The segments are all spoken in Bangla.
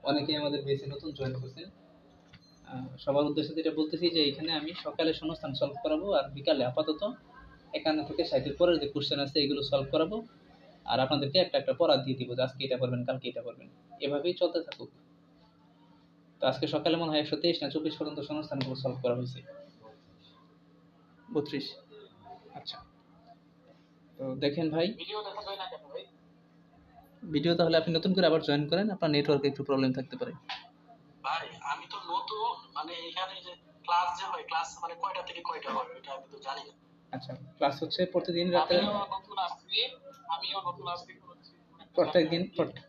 অনেকেই আমাদের বেসে নতুন জয়েন করছেন। সবার উদ্দেশ্যে যেটা বলতেছি যে এখানে আমি সকালে শূন্যস্থান সলভ করাবো আর বিকালে আপাতত 51 থেকে 60 এর পরের যে কোশ্চেন আছে এগুলো সলভ করাবো, আর আপনাদেরকে একটা একটা পড়া দিয়ে দিব যে আজকে এটা করবেন কালকে এটা করবেন, এভাবেই চলতে থাকুক। তো আজকে সকালে মনে হয় 123 না 24 পর্যন্ত শূন্যস্থানগুলো সলভ করা হয়েছে। 32। আচ্ছা, তো দেখেন ভাই, ভিডিও তাহলে আপনি নতুন করে আবার জয়েন করেন, আপনার নেটওয়ার্কে একটু প্রবলেম থাকতে পারে। ভাই আমি তো নতুন, মানে এখানে যে ক্লাস যে হয়, ক্লাস মানে কয়টা থেকে কয়টা হয় এটা আমি তো জানি না। আচ্ছা, ক্লাস হচ্ছে প্রতিদিন রাতে, আমিও নতুন আসছি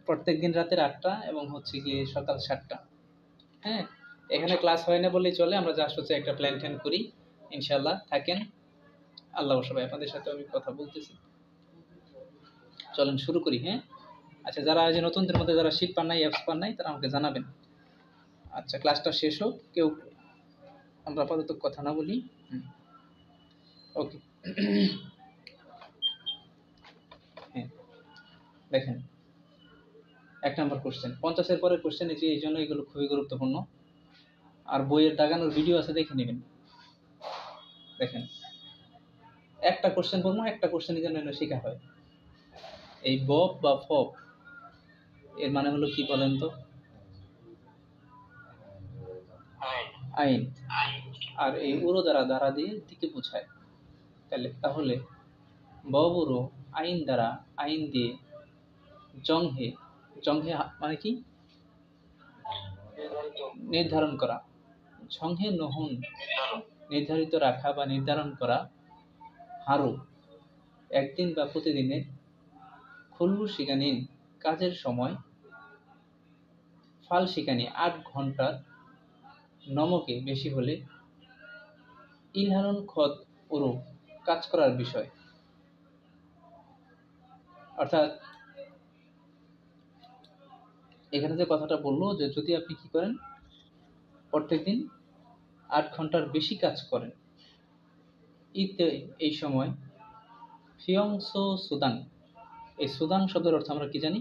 প্রত্যেকদিন রাতের 8টা এবং হচ্ছে গিয়ে সকাল 7টা। হ্যাঁ, এখানে ক্লাস হয় না বললেই চলে, আমরা জাস্ট হচ্ছে একটা প্ল্যান ট্যান করি। ইনশাল্লাহ থাকেন, আল্লাহ সবাই আপনাদের সাথে আমি কথা বলতেছি। চলেন শুরু করি। হ্যাঁ, আচ্ছা, যারা আজ নতুনদের মধ্যে যারা শীট পান নাই, অ্যাপস পান নাই, তারা আমাকে জানাবেন। আচ্ছা, ক্লাসটা শেষ হোক, কেউ আমরা আপাতত কথা না বলি। ওকে। হ্যাঁ, দেখেন 1 নম্বর কোশ্চেন, 50-এর পরের কোশ্চেন, এই জন্য এগুলো খুবই গুরুত্বপূর্ণ। আর বইয়ের দাগানোর ভিডিও আছে, দেখে নেবেন। দেখেন, একটা কোশ্চেন পড়বো, একটা কোশ্চেনের জন্য শেখা হয়। এই বব বা ফব এর মানে হলো কি বলেন তো? আইন। আর এই উড়ো দ্বারা দ্বারা দিয়ে দিকে বোঝায়। তাহলে বব উড়ো আইন দ্বারা, আইন দিয়ে, জংহে, জংহে মানে কি? নির্ধারণ করা। ঝংহে নহন নির্ধারিত রাখা বা নির্ধারণ করা। হারু একদিন বা প্রতিদিনের। খুল্লু শিকানিন কাজের সময়। ফাল শিকানি 8 ঘন্টার। নমকে বেশি হলে। ইলহারন খত উরু কাজ করার বিষয়। অর্থাৎ এখানে যে কথাটা বললো যে যদি আপনি কি করেন, প্রত্যেকদিন 8 ঘন্টার বেশি কাজ করেন, ইতে এই সময় ফিয়ংসো সুদান, এই সুদান শব্দের অর্থ আমরা কি জানি?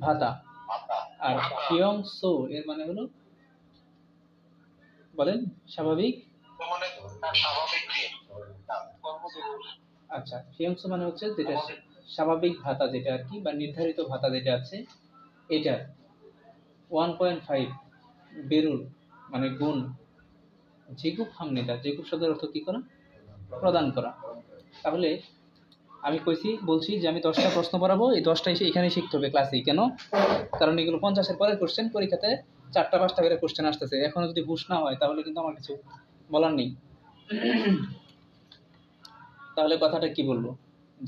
ভাতা। আর ফিয়ংসো এর মানে হলো, বলেন, স্বাভাবিক। আচ্ছা, ফিয়ংসো মানে হচ্ছে যেটা স্বাভাবিক ভাতা, যেটা আর কি, বা নির্ধারিত ভাতা যেটা আছে, এটা 1.5 বেরুল মানে গুণ। যেগুপ হামনেদা, যেগুপ শব্দের অর্থ কি করা? প্রদান করা। তাহলে আমি বলছি যে আমি 10টা প্রশ্ন পড়াবো, এই 10টা এখানে শিখতে হবে ক্লাসেই। কেন? কারণ এগুলো 50-এর পরের কোশ্চেন, পরীক্ষাতে 4টা-5টা করে কোশ্চেন আসতেছে। এখনো যদি হুশ না হয় তাহলে কিন্তু আমার কিছু বলার নেই। তাহলে কথাটা কি বলবো,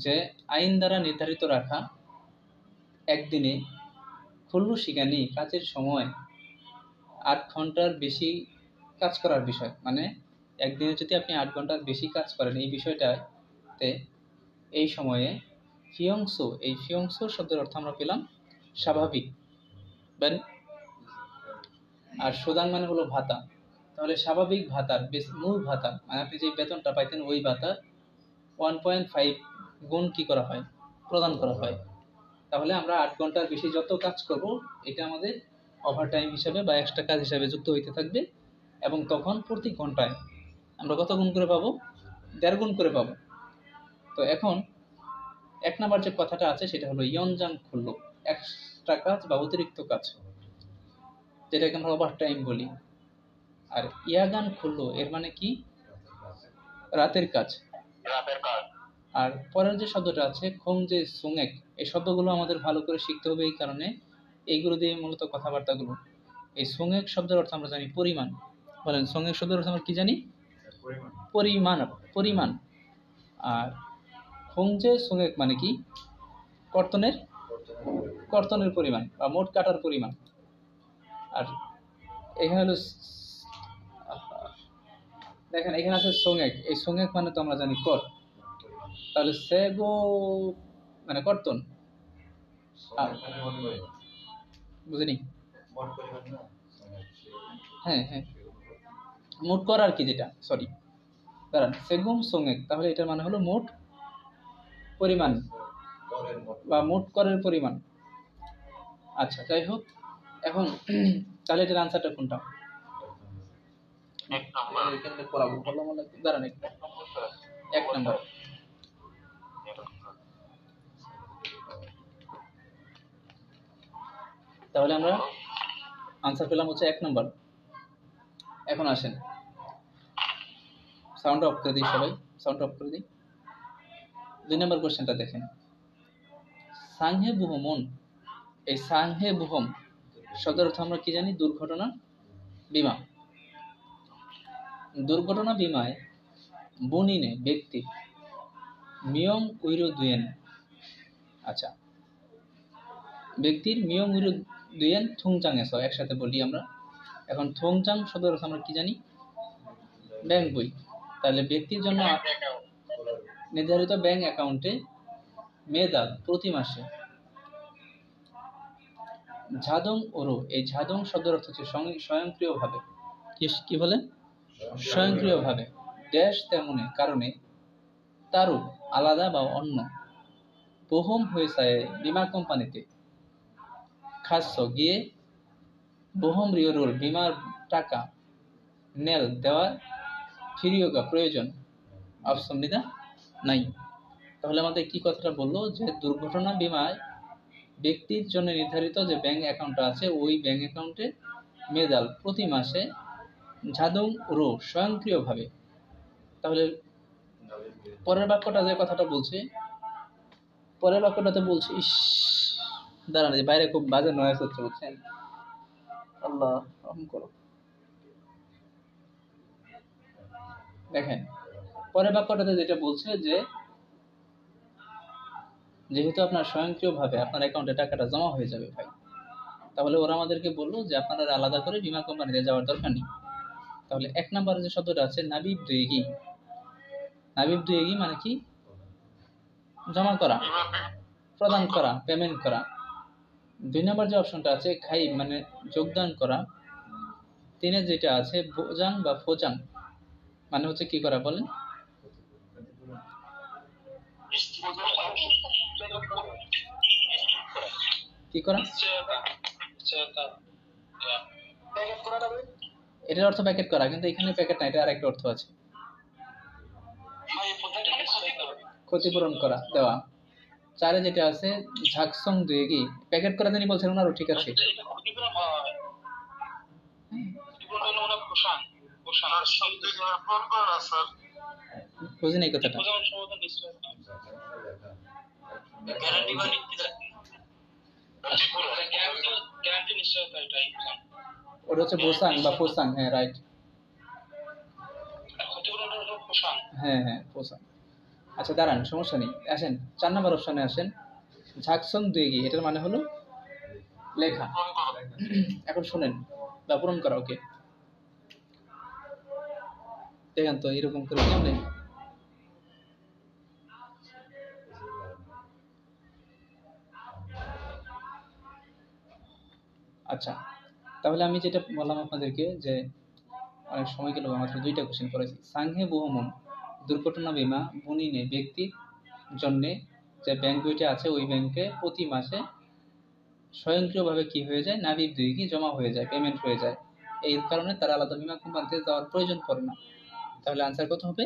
যে আইন দ্বারা নির্ধারিত রাখা একদিনে খুল্লু শিকানি কাজের সময় 8 ঘন্টার বেশি কাজ করার বিষয়। মানে একদিনে যদি আপনি 8 ঘন্টার বেশি কাজ করেন, এই বিষয়টাতে, এই সময়ে ফিয়ংসো, এই ফিয়ংসো শব্দের অর্থ আমরা পেলাম স্বাভাবিক। আর সুদান মানে হলো ভাতা। তাহলে স্বাভাবিক ভাতার মূল ভাতা, মানে আপনি যে বেতনটা পাইতেন ওই ভাতার 1.5 গুণ কি করা হয়? প্রদান করা হয়। তাহলে আমরা 8 ঘন্টার বেশি যত কাজ করব, এটা আমাদের ওভারটাইম হিসাবে বা এক্সট্রা কাজ হিসাবে যুক্ত হইতে থাকবে, এবং তখন প্রতি ঘন্টায় আমরা কত গুণ করে পাবো? 1.5 গুণ করে পাবো। তো এখন 1 নাম্বার যে কথাটা আছে সেটা হলো ইয়নজাং খুললো, এক্সট্রা কাজ বা অতিরিক্ত কাজ, যেটাকে আমরা ওভারটাইম বলি। আর ইয়াগান খুললো এর মানে কি? রাতের কাজ। আর পরের যে শব্দটা আছে খোংজে সুংয়েক, এই শব্দগুলো আমাদের ভালো করে শিখতে হবে। এই কারণে এইগুলো দিয়ে মূলত কথাবার্তাগুলো। এই সুংয়েক শব্দের অর্থ আমরা জানি পরিমাণ। বলেন, সুংয়েক শব্দের অর্থ আমরা কি জানি? পরিমাণ, পরিমাণ। আর খোংজে সুংয়েক মানে কি? কর্তনের পরিমাণ বা মোট কাটার পরিমাণ। আর এখানে হলো, দেখেন এখানে আছে সোংয়েক, এই সোংয়েক মানে তো আমরা জানি কর। তাহলে সেগো মানে কর্তন, বুঝিনি? হ্যাঁ হ্যাঁ, মোট কর আর কি, যেটা, সরি, দাঁড়ান, সেগুম সোংয়েক, তাহলে এটার মানে হলো মোট পরিমাণ বা মোট করের পরিমাণ। আচ্ছা, যাই হোক, এখন তাহলে এটার আনসারটা কোনটা? এক নাম্বার এখানে পড়াবো ভালো মনে দাঁড়ান একটু। এক নাম্বার। তাহলে আমরা আনসার পেলাম হচ্ছে এক নাম্বার। এখন আসেন, সাউন্ড অফ করে দিই সবাই, সাউন্ড অফ করে দিই। 2 নম্বর কোশ্চেনটা দেখেন, সাংহে বুহমন। এই সাংহে বুহম শব্দের অর্থ আমরা কি জানি? দুর্ঘটনা বিমা। দুর্ঘটনা বিমায় বুনিনে ব্যক্তি মিয়ং উইরু দুয়েন। আচ্ছা, ব্যক্তির মিয়ং উইরু দুয়েন থুংচাং এসো, একসাথে বলি আমরা। এখন থুংচাং শব্দের অর্থ আমরা কি জানি? ব্যাংক বই। তাহলে ব্যক্তির জন্য নির্ধারিত ব্যাংক অ্যাকাউন্টে মেদাল প্রতি মাসে ঝাদং ওরো। এই ঝাদং শব্দের অর্থ হচ্ছে স্বয়ংক্রিয়ভাবে। কি বলে? স্বয়ংক্রিয়ভাবে ড্যাশ তেমনি কারণে তারও আলাদা বা অন্য বহম হয়েছে বিমা কোম্পানিতে খাদ্য গিয়ে বহম রিওরোল বিমার টাকা নেল দেওয়া ফিরিয়োগা প্রয়োজন অপশনিদা নাই। তাহলে আমাদের কি কথাটা বললো? যে দুর্ঘটনা বিমায় ব্যক্তির জন্য নির্ধারিত যে ব্যাংক অ্যাকাউন্টটা আছে, ওই ব্যাংক অ্যাকাউন্টে মেদাল প্রতি মাসে ঝাদং রো স্বয়ংক্রিয়ভাবে। তাহলে পরের বাক্যটা যে কথাটা বলছে, পরের বাক্যটাতে বলছে, ইস দাঁড়ান, যে বাইরে খুব বাজে নয়েজ হচ্ছে, বুঝছেন? আল্লাহ রহম করো। দেখেন পরের বাক্যটাতে যেটা বলছে যে যেহেতু আপনার স্বয়ংক্রিয়ভাবে আপনার অ্যাকাউন্টে টাকাটা জমা হয়ে যাবে ভাই, তাহলে ওরা আমাদেরকে বললো যে আপনারা আলাদা করে বিমা কোম্পানিতে যাওয়ার দরকার নেই। তাহলে এক নম্বরে যে শব্দটা আছে নাবিব দুয়েগি, নাবিব দুয়েগি মানে কি? জমা করা, প্রদান করা, পেমেন্ট করা। 2 নম্বর যে অপশনটা আছে খাই মানে যোগদান করা। 3 যেটা আছে বোজাং বা ফোজাং মানে হচ্ছে কি করা বলেন? কি করা? এটার অর্থ প্যাকেট করা, কিন্তু এখানে প্যাকেট না, এটা আরেকটা অর্থ আছে, ক্ষতিপূরণ করা, দেওয়া। 4 যেটা আছে ঝাকসং দুয়েগি, প্যাকেট করা তিনি বলছেন ওনারও ঠিক আছে। বুঝিনি এই কথাটা। ওটা হচ্ছে বোসাং বা ফোসাং। হ্যাঁ রাইট, হ্যাঁ হ্যাঁ ফোসাং। আচ্ছা দাঁড়ান, সমস্যা নেই, আসেন 4 নম্বর অপশনে আসেন, ঝাকসং দুয়েগি, এটার মানে হলো লেখা। এখন শুনেন, বা পূরণ করা। ওকে দেখেন তো এরকম করে কেমন। আচ্ছা তাহলে আমি যেটা বললাম আপনাদেরকে যে অনেক সময় গেল, মাত্র 2টা কোশ্চেন করেছি। সাংহে বুহমন দুর্ঘটনা বিমা বুনিনে ব্যক্তির জন্য যে ব্যাংক বইটা আছে, ওই ব্যাংকে প্রতি মাসে স্বয়ংক্রিয়ভাবে কি হয়ে যায়? নাবিব দুইকি জমা হয়ে যায়, পেমেন্ট হয়ে যায়। এই কারণে তারা আলাদা বিমা কোম্পানিতে যাওয়ার প্রয়োজন পড়ে না। তাহলে আনসার কত হবে?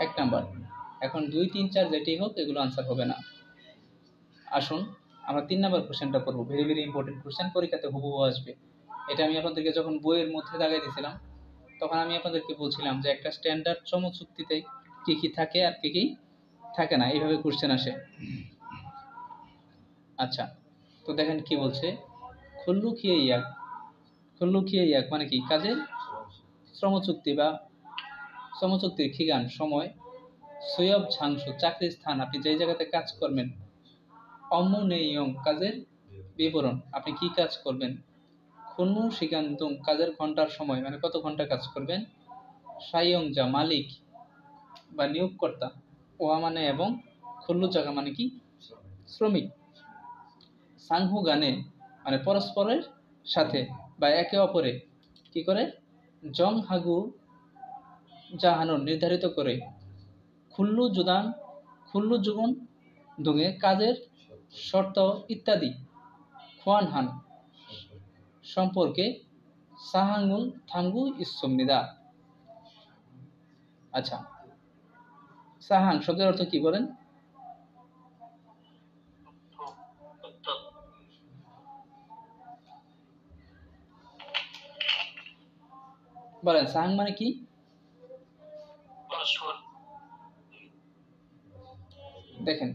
1 নাম্বার। এখন 2, 3, 4 যেটাই হোক এগুলো আনসার হবে না। আসুন আমরা 3 নাম্বার কোশ্চেনটা করব, ভেরি ভেরি ইম্পর্টেন্ট কোশ্চেন, পরীক্ষাতে হুবহু আসবে। এটা আমি আপনাদেরকে যখন বইয়ের মধ্যে দাগাই দিয়েছিলাম, তখন আমি আপনাদেরকে বলছিলাম যে একটা স্ট্যান্ডার্ড শ্রম চুক্তিতে কি কি থাকে আর কি কি থাকে না, এইভাবে কোশ্চেন আসে। আচ্ছা তো দেখেন কি বলছে, খুল্লু খিয়ে ইয়াক। খুল্লু খিয়ে ইয়াক মানে কি? কাজের শ্রম চুক্তি বা শ্রম চুক্তির খিগান সময়, সুয়ব ঝাংসু চাকরির স্থান, আপনি যেই জায়গাতে কাজ করবেন, অমুনেয়ং কাজের বিবরণ, আপনি কি কাজ করবেন, খুন্নু শিকান্তং কাজের ঘন্টার সময় মানে কত ঘন্টা কাজ করবেন, সায়ং যা মালিক বা নিয়োগকর্তা, ওয়া মানে এবং, খুল্লু জায়গা মানে কি? শ্রমিক। সাংহু গানে মানে পরস্পরের সাথে বা একে অপরে কি করে, জং হাগু জাহানো নির্ধারিত করে, খুল্লু জুদান খুল্লু জুগুন দুঙে কাজের শর্ত ইত্যাদি, খোয়ান হান সম্পর্কে সাহাঙ্গুল থাঙ্গু ইসুমনিদা। আচ্ছা, সাহাং শব্দের অর্থ কি বলেন? বলেন সাহাং মানে কি? দেখেন,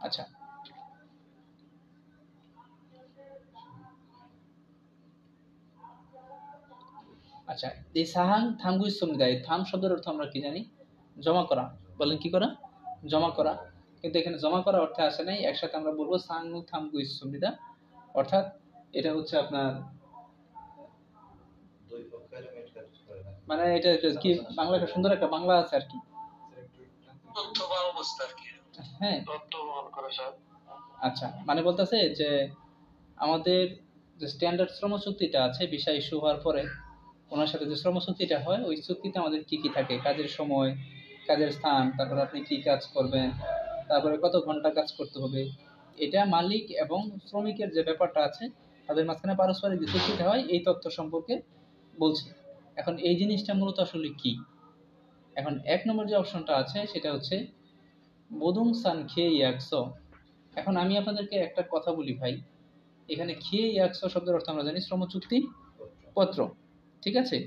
আচ্ছা আচ্ছা, এই সাহাং থাঙ্গু ইসুমনিদা, এই থাম শব্দের অর্থ আমরা কি জানি? জমা করা। বলেন কি করা? জমা করা। কিন্তু এখানে জমা করা অর্থে আসে নাই, একসাথে আমরা বলবো সাঙ্গু থামগু ইসুমনিদা, অর্থাৎ এটা হচ্ছে আপনার মানে এটা কি বাংলা, একটা সুন্দর একটা বাংলা আছে আর কি। হ্যাঁ, আচ্ছা, মানে বলতেছে যে আমাদের যে স্ট্যান্ডার্ড শ্রম চুক্তিটা আছে, ভিসা ইস্যু হওয়ার পরে ওনার সাথে যে শ্রম চুক্তিটা হয়, ওই চুক্তিতে আমাদের কি কি থাকে, কাজের সময়, কাজের স্থান, তারপরে আপনি কি কাজ করবেন, তারপরে কত ঘন্টা কাজ করতে হবে, এটা মালিক এবং শ্রমিকের যে ব্যাপারটা আছে তাদের মাঝখানে পারস্পরিক যে চুক্তিটা হয়, এই তথ্য সম্পর্কে বলছি। এখন এই জিনিসটা মূলত আসলে কি? এখন এক নম্বর যে অপশনটা আছে সেটা হচ্ছে বোদুং সান খেয়ে একশো। এখন আমি আপনাদেরকে একটা কথা বলি ভাই, এখানে খেয়ে একশো শব্দের অর্থ আমরা জানি শ্রম চুক্তি পত্র, ঠিক আছে?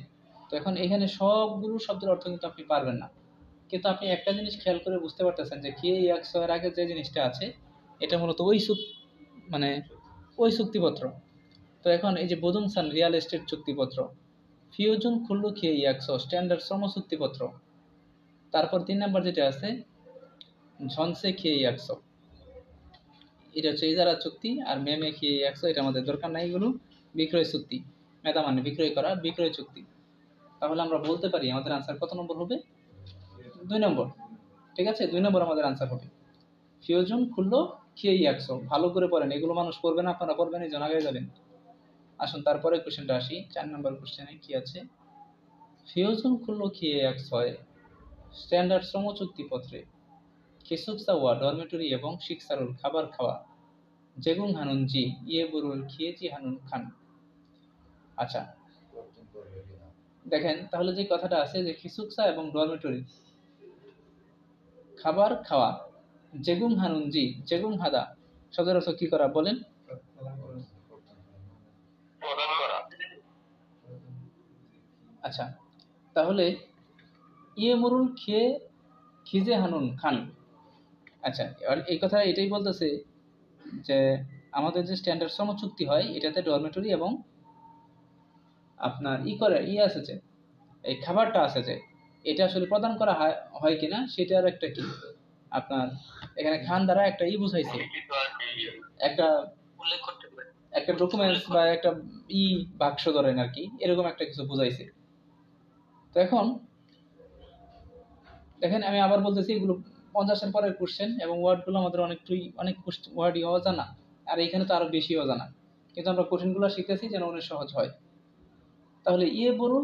তো এখন এখানে সবগুলো শব্দের অর্থ কিন্তু আপনি পারবেন না, কিন্তু আপনি একটা জিনিস খেয়াল করে বুঝতে পারতেছেন যে খেয়ে একশো এর আগে যে জিনিসটা আছে এটা মূলত ওই মানে ওই চুক্তিপত্র। তো এখন এই যে বোদুং সান রিয়েল এস্টেট চুক্তিপত্র, ফিউজন খুল্লু খেয়ে একশো স্ট্যান্ডার্ড শ্রম চুক্তিপত্র, তারপর 3 নাম্বার যেটা আছে ঝনসে খেয়ে একশো, এটা হচ্ছে ইজারা চুক্তি, আর মেমে খেয়ে একশো এটা আমাদের দরকার নাই, এগুলো বিক্রয় চুক্তি, মেধা মানে বিক্রয় করা, বিক্রয় চুক্তি। তাহলে আমরা বলতে পারি আমাদের আনসার কত নম্বর হবে? 2 নম্বর। ঠিক আছে, 2 নম্বর আমাদের আনসার হবে। ফিউজন খুললো খেয়ে একশো, ভালো করে পড়েন, এগুলো মানুষ পড়বে না, আপনারা পড়বেন, এই জন আগে যাবেন। আসুন তারপরে কোশ্চেনটা আসি, 4 নম্বর কোশ্চেনে কি আছে। ফিউজন খুললো খেয়ে একশো স্ট্যান্ডার্ড শ্রম চুক্তিপত্রে খিসুকসাওয়া ডরমেটরি এবং শিকসারুল খাবার খাওয়া যেগুং হানুন জি ইয়ে বরুল খিয়েজি হানুন খান। আচ্ছা দেখেন, তাহলে যে কথাটা আছে যে খিসুকসা এবং ডরমেটরি খাবার খাওয়া, যেগুং হানুন জি যেগুং হাদা শব্দের অর্থ কি করা বলেন? আচ্ছা, তাহলে ইয়ে মরুল খেয়ে খিজে হানুন খান। আচ্ছা, এবার এই কথা এটাই বলতেছে যে আমাদের যে স্ট্যান্ডার্ড শ্রম চুক্তি হয় এটাতে ডরমেটরি এবং আপনার আছে যে এই খাবারটা আছে যে এটা আসলে প্রদান করা হয় কিনা সেটার একটা কি আপনার এখানে খান দ্বারা একটা বুঝাইছে, একটা উল্লেখ করতে পারে, একটা ডকুমেন্টস বা একটা বাক্স ধরেন আর কি, এরকম একটা কিছু বুঝাইছে। তো এখন দেখেন আমি আবার বলতেছি, এগুলো 50-এর পরের কোশ্চেন এবং ওয়ার্ডগুলো আমাদের অনেক ওয়ার্ডই অজানা, আর এখানে তো আরো বেশি অজানা, কিন্তু আমরা কঠিনগুলো শিখতেছি যেন অনেক সহজ হয়। তাহলে বলুন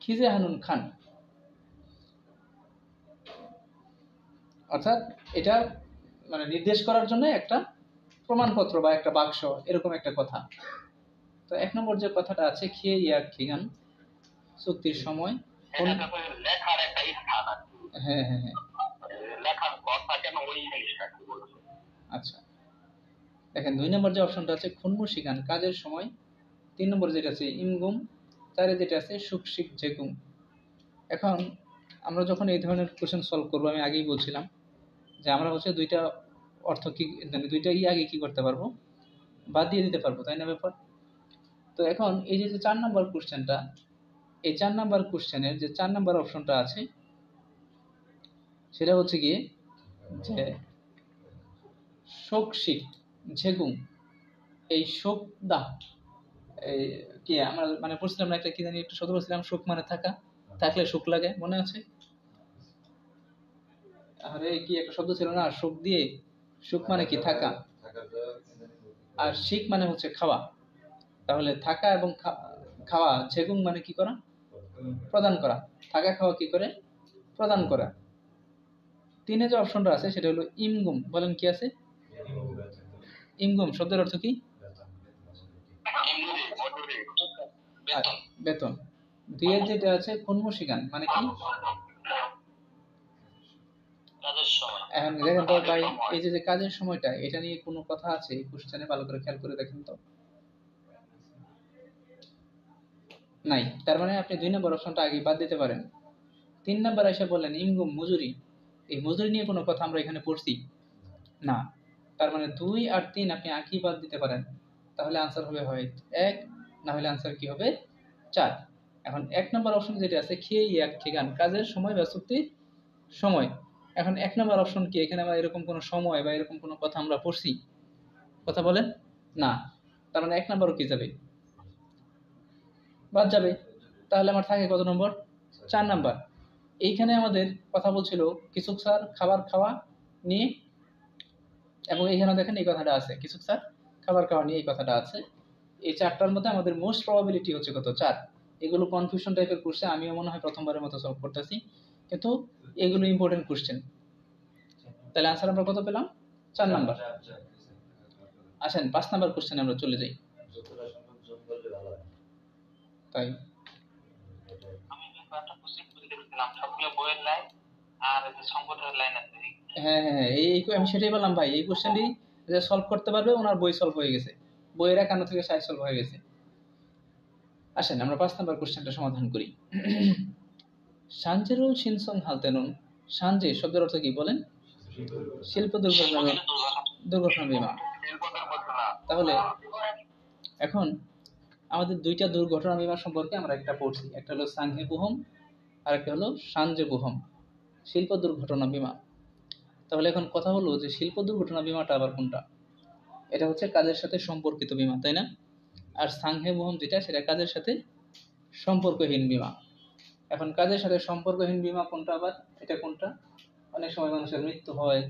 খিজে হানুন খান, অর্থাৎ এটা মানে নির্দেশ করার জন্য একটা প্রমাণপত্র বা একটা বাক্স, এরকম একটা কথা। তো 1 নম্বর যে কথাটা আছে খেয়ে খিগান চুক্তির সময় লেখার একটা স্থান আছে। হ্যাঁ হ্যাঁ হ্যাঁ, লেখার কথা কেন ওই জিনিসটা কি বলছো। আচ্ছা দেখেন 2 নম্বর যে অপশনটা আছে খুনমু শিগান কাজের সময়, 3 নম্বর যেটা আছে ইমগুম, 4 যেটা আছে সুকশিক জেগুম। এখন আমরা যখন এই ধরনের কোশ্চেন সলভ করবো, আমি আগেই বলছিলাম যে আমরা হচ্ছে দুইটা অর্থ কি মানে দুইটা আগে কি করতে পারবো, বাদ দিয়ে দিতে পারবো, তাই না ব্যাপার? তো এখন এই যে 4 নাম্বার কোশ্চেনটা, এই 4 নাম্বার কোশ্চেনের যে 4 নাম্বার অপশনটা আছে সেটা হচ্ছে গিয়ে যে শোকশিক ঝেগুং, এই শোক দা এই কি আমরা মানে পড়ছিলাম না একটা কি জানি একটু শব্দ বলছিলাম, শোক মানে থাকা, থাকলে শোক লাগে, মনে আছে? আরে কি একটা শব্দ ছিল না, শোক দিয়ে, সুখ মানে কি থাকা, আর শিখ মানে হচ্ছে খাওয়া। তাহলে থাকা এবং খাওয়া, ঝেগুং মানে কি করা, প্রদান করা, থাকা খাওয়া কি করে প্রদান করা। 3 যে অপশনটা আছে সেটা হলো ইমগুম, বলেন কি আছে? ইনকাম শব্দের অর্থ কি? বেতন। বেতন। দুইয়ের যেটা আছে কর্মশিগান মানে কি? কাজের সময়। এখন দেখেন তো ভাই, এই যে কাজের সময়টা, এটা নিয়ে কোনো কথা আছে এই কোশ্চেনে? ভালো করে খেয়াল করে দেখেন তো। নাই। তার মানে আপনি 2 নম্বর অপশনটা আগে বাদ দিতে পারেন। 3 নাম্বার এসে বললেন ইনকাম মজুরি। এই মজুরি নিয়ে কোনো কথা আমরা এখানে পড়ছি না। তার মানে 2 আর 3 আপনি একই বাদ দিতে পারেন। তাহলে আনসার হবে হয় 1, না হলে আনসার কি হবে 4। এখন 1 নম্বর অপশন যেটা আছে খেয়ে এক ঠিকান কাজের সময় বা চুক্তির সময়। এখন 1 নম্বর অপশন কি? এখানে আমরা এরকম কোনো সময় বা এরকম কোনো কথা আমরা পড়ছি? কথা বলেন না। তার মানে 1 নম্বরও কি যাবে? বাদ যাবে। তাহলে আমার থাকে কত নম্বর? 4 নাম্বার। এইখানে আমাদের কথা বলছিল কিছু স্যার খাবার খাওয়া নিয়ে, এবং এইখানে দেখেন এই কথাটা আছে কিছু স্যার খাবার খাওয়া নিয়ে এই কথাটা আছে। এই 4টার মধ্যে আমাদের মোস্ট প্রবাবিলিটি হচ্ছে কত? 4। এগুলো কনফিউশন টাইপের কোশ্চেন, আমিও মনে হয় প্রথমবারের মতো সলভ করতেছি, কিন্তু এগুলো ইম্পর্টেন্ট কোশ্চেন। তাহলে আনসার আমরা কত পেলাম? 4 নাম্বার। আসেন 5 নাম্বার কোশ্চেনে আমরা চলে যাই। তাই আমি একটা কোশ্চেন করে দেখছিলাম সবগুলো বইয়ের লাইন আর এই যে সংগঠনের লাইন আছে। হ্যাঁ হ্যাঁ হ্যাঁ, আমি সেটাই বললাম ভাই, এই কোশ্চেনটি যে সলভ করতে পারবে ওনার বই সলভ হয়ে গেছে, বইয়ের 51 থেকে 60 সলভ হয়ে গেছে। আসেন আমরা 5 নাম্বার কোশ্চেনটা সমাধান করি। সানজেরুল শিনসং হালতেনুন। সানজে শব্দের অর্থ কি বলেন? শিল্প দুর্ঘটনা বীমা। তাহলে এখন আমাদের 2টা দুর্ঘটনা বীমা সম্পর্কে আমরা একটা পড়ছি, একটা হলো সাংহে বুহম আর একটা হলো সানজে বুহম, শিল্প দুর্ঘটনা বীমা। তাহলে এখন কথা হলো যে শিল্প দুর্ঘটনা বীমাটা আবার কোনটা? এটা হচ্ছে কাজের সাথে সম্পর্কিত বীমা, তাই না? আর সাংহে বুহম যেটা, সেটা কাজের সাথে সম্পর্কহীন বীমা। এখন কাজের সাথে সম্পর্কহীন বীমা কোনটা আবার? এটা কোনটা? অনেক সময় মানুষের মৃত্যু হয়,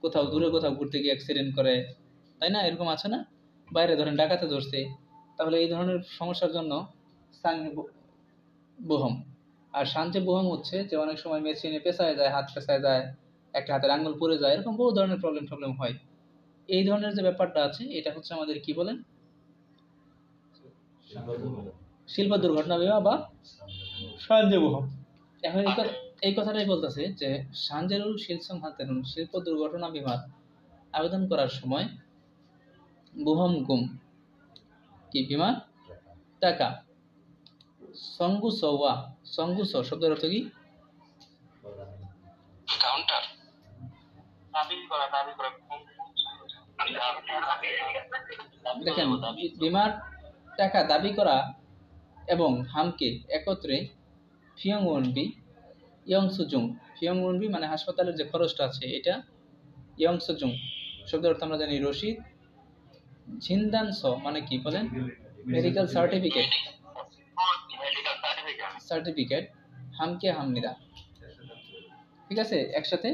কোথাও দূরে কোথাও ঘুরতে গিয়ে অ্যাক্সিডেন্ট করে, তাই না? এরকম আছে না? বাইরে ধরেন ডাকাতে ধরছে, তাহলে এই ধরনের সমস্যার জন্য সাংহে বুহম। আর সানজে বুহম হচ্ছে যে অনেক সময় মেশিনে পেঁচায় যায়, হাত পেঁচায় যায়, একটা হাতের আঙ্গুল পড়ে যায়, এরকম বহু ধরনের প্রবলেম হয়। এই ধরনের যে ব্যাপারটা আছে এটা হচ্ছে আমাদের কি বলেন? শিল্প দুর্ঘটনা বীমা বা সানজে বুহম। এখন এই কথাটাই বলতেছে যে সানজেরুল শিলসং হাতেনুন শিল্প দুর্ঘটনা বীমার আবেদন করার সময় বুহম গুম কি বিমা টাকা সঙ্গুসওয়া। সঙ্গুস শব্দের অর্থ কি? কাউন্টার। দাবি করা দেখেন বিমার টাকা দাবি করা এবং হামকে একত্রে ফিয়ংওনবি ইয়ংসুজুং। ফিয়ংওনবি মানে হাসপাতালের যে খরচটা আছে এটা, ইয়ংসুজুং শব্দের অর্থ আমরা জানি রসিদ, ঝিনদানস মানে কি বলেন? Medical certificate. সার্টিফিকেট হামকে হামনিদা, ঠিক আছে, একসাথে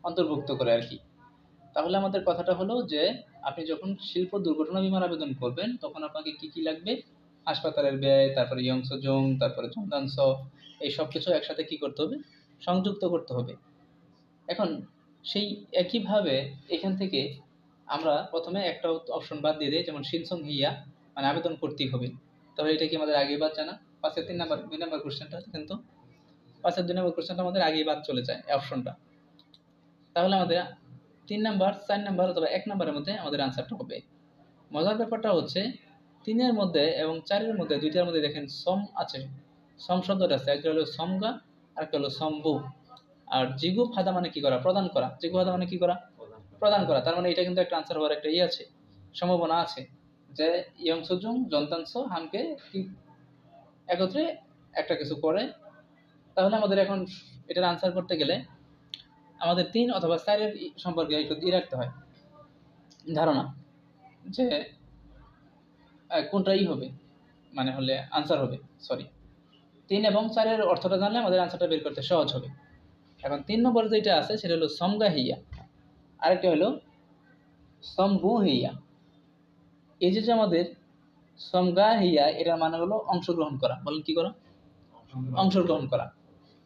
অন্তর্ভুক্ত করে আর কি। তাহলে আমাদের কথাটা হলো যে আপনি যখন শিল্প দুর্ঘটনা বীমার আবেদন করবেন তখন আপনাকে কি কি লাগবে? হাসপাতালের ব্যয়, তারপরে ইয়ংসজং, তারপরে জনদাংশ, এই সব কিছু একসাথে কি করতে হবে? সংযুক্ত করতে হবে। এখন সেই একইভাবে এখান থেকে আমরা প্রথমে একটা অপশন বাদ দিয়ে দিই, যেমন শিনসং হিয়া মানে আবেদন করতেই হবে। তাহলে এটা কি আমাদের আগেই বাদ জানা? 5-এর 2 নাম্বার কোশ্চেনটা কিন্তু 5-এর 2 নাম্বার কোশ্চেনটা আমাদের আগেই বাদ চলে যায় এই অপশনটা। তাহলে আমাদের 3 নাম্বার, 4 নাম্বার অথবা 1 নাম্বারের মধ্যে আমাদের আনসারটা হবে। মজার ব্যাপারটা হচ্ছে 3-এর মধ্যে এবং 4-এর মধ্যে, 2টার মধ্যে দেখেন সম আছে, সম শব্দটা আছে, একটা হলো সমগা আর একটা হলো সম্বু। আর জিগু ফাদা মানে কি করা? প্রদান করা। জিগু ফাদা মানে কি করা? প্রদান করা। তার মানে এটা কিন্তু একটা আনসার হওয়ার একটা আছে, সম্ভাবনা আছে যে ইয়ংসজুং যন্ত্রাংশ হামকে কি একত্রে একটা কিছু করে। তাহলে আমাদের এখন এটার আনসার করতে গেলে আমাদের 3 অথবা 4-এর সম্পর্কে একটু দিয়ে রাখতে হয় ধারণা, যে কোনটাই হবে, মানে হলে আনসার হবে, সরি 3 এবং 4-এর অর্থটা জানলে আমাদের আনসারটা বের করতে সহজ হবে। এখন 3 নম্বর যেটা আছে সেটা হলো সমগা হিয়া, আরেকটা হলো সম্বু হিয়া। এই যে আমাদের সমগা হিয়া, এটার মানে হলো অংশগ্রহণ করা। বলেন কি করা? অংশগ্রহণ করা।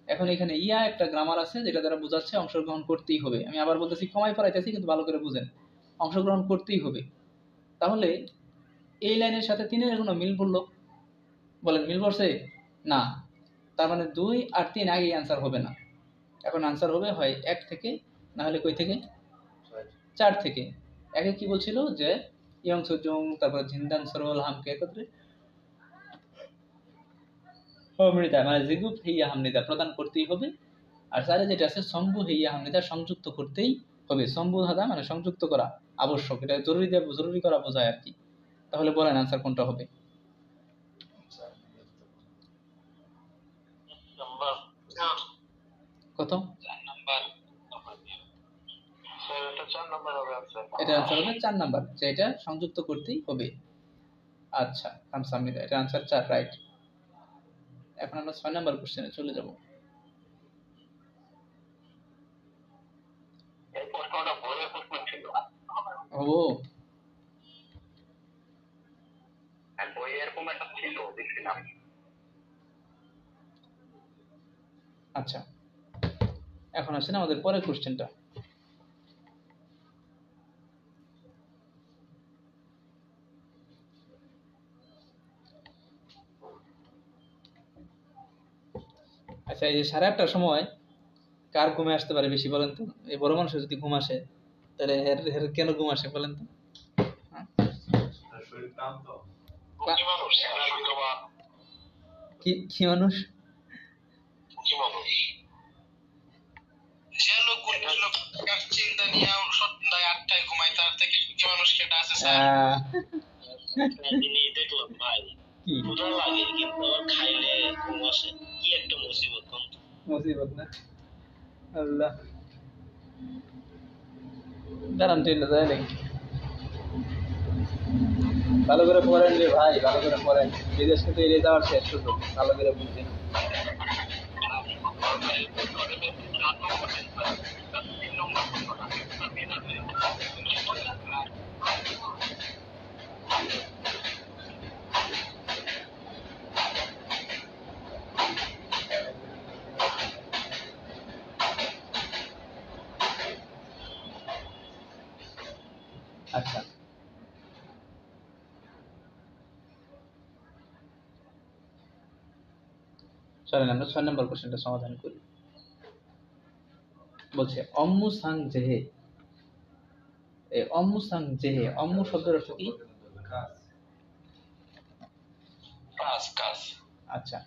এখন এখানে ইয়া একটা গ্রামার আছে যেটা দ্বারা বোঝাচ্ছে অংশগ্রহণ করতেই হবে। আমি আবার বলতেছি, কমাই পড়াইতেছি কিন্তু ভালো করে বুঝেন, অংশগ্রহণ করতেই হবে। তাহলে এই লাইনের সাথে 3 এর কোনো মিল পড়লো? বলেন মিল পড়ছে? না। তার মানে 2 আর 3 আগেই आंसर হবে না। এখন आंसर হবে হয় 1 থেকে, না হলে কই থেকে? 4 থেকে। একে কি বলছিল যে ইয়ং সুজুং, তারপর জিন্দান সরোল হামকে একত্রে অমৃতা মানে জিগুপ হেইয়া হামনিদা প্রদান করতেই হবে। আর চারে যেটা আছে সম্ভু হেইয়া হামনিদা সংযুক্ত করতেই হবে। সম্ভু ধাঁধা মানে সংযুক্ত করা আবশ্যক, এটা জরুরি করা বোঝায় আর কি। তাহলে বলেন आंसर কোনটা হবে? কত? 4 নাম্বার। স্যার এটা 4 নাম্বার হবে आंसर। এটা आंसर হবে 4 নাম্বার, যে এটা সংযুক্ত করতেই হবে। আচ্ছা হামসামিদা, এটা आंसर 4 রাইট। এখন আমরা 6 নাম্বার কোশ্চেনে চলে যাব। এই প্রশ্নটা বইয়ের প্রশ্ন ছিল। ও আর বইয়ে এরকম একটা ছিল দেখছিলাম। আচ্ছা, এখন আসেন আমাদের পরের কোশ্চেনটা। আচ্ছা, এই যে 8:30টার সময় কার ঘুমে আসতে পারে বেশি বলেন তো? এই বড় মানুষের যদি ঘুম আসে তাহলে এর কেন ঘুম আসে বলেন তো? হ্যাঁ? কি মানুষ? যে লোক চিন্তা নিয়ে সন্ধ্যায় 8টায় ঘুমায়, তার থেকে সুখী মানুষ কেটা আছে স্যার? জিনিস দেখলাম ভাই, কি ক্ষুধা লাগে কিন্তু আবার খাইলে ঘুম আসে, কি একটা মুসিবত। মুসিবত না? আল্লাহ, দাঁড়ান ট্রেনটা যায় নাকি? ভালো করে পড়েন রে ভাই, ভালো করে পড়েন। বিদেশ কিন্তু এড়িয়ে যাওয়ার শেষ সুযোগ, ভালো করে বুঝছেন। আচ্ছা, চলেন আমরা 6 নম্বর কোশ্চেনটা সমাধান করি। বলছে অম্মু সাং জেহে। এই অম্মু সাং জেহে, অম্মু শব্দের অর্থ কি? কাজ কাজ। আচ্ছা,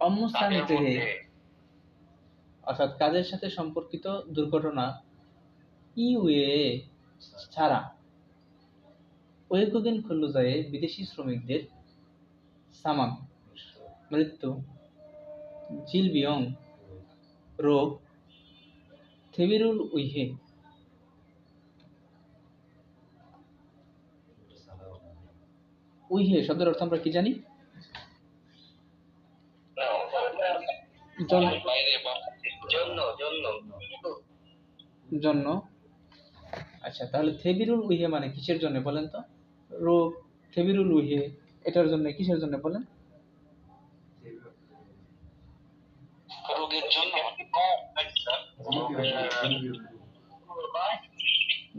অম্মু সাং জেহে অর্থাৎ কাজের সাথে সম্পর্কিত দুর্ঘটনা ইউএ ছাড়া ওয়েগোগেন খুল্লু যায় বিদেশি শ্রমিকদের সামাং মৃত্যু, জিলবিয়ং রোগ, থেবিরুল উইহে। উইহে শব্দের অর্থ আমরা কি জানি? জন্য। আচ্ছা, তাহলে থেবিরুল উইহে মানে কিসের জন্য বলেন তো? রোগ, থেবিরুল উইহে এটার জন্য কিসের জন্য বলেন? রোগের জন্য।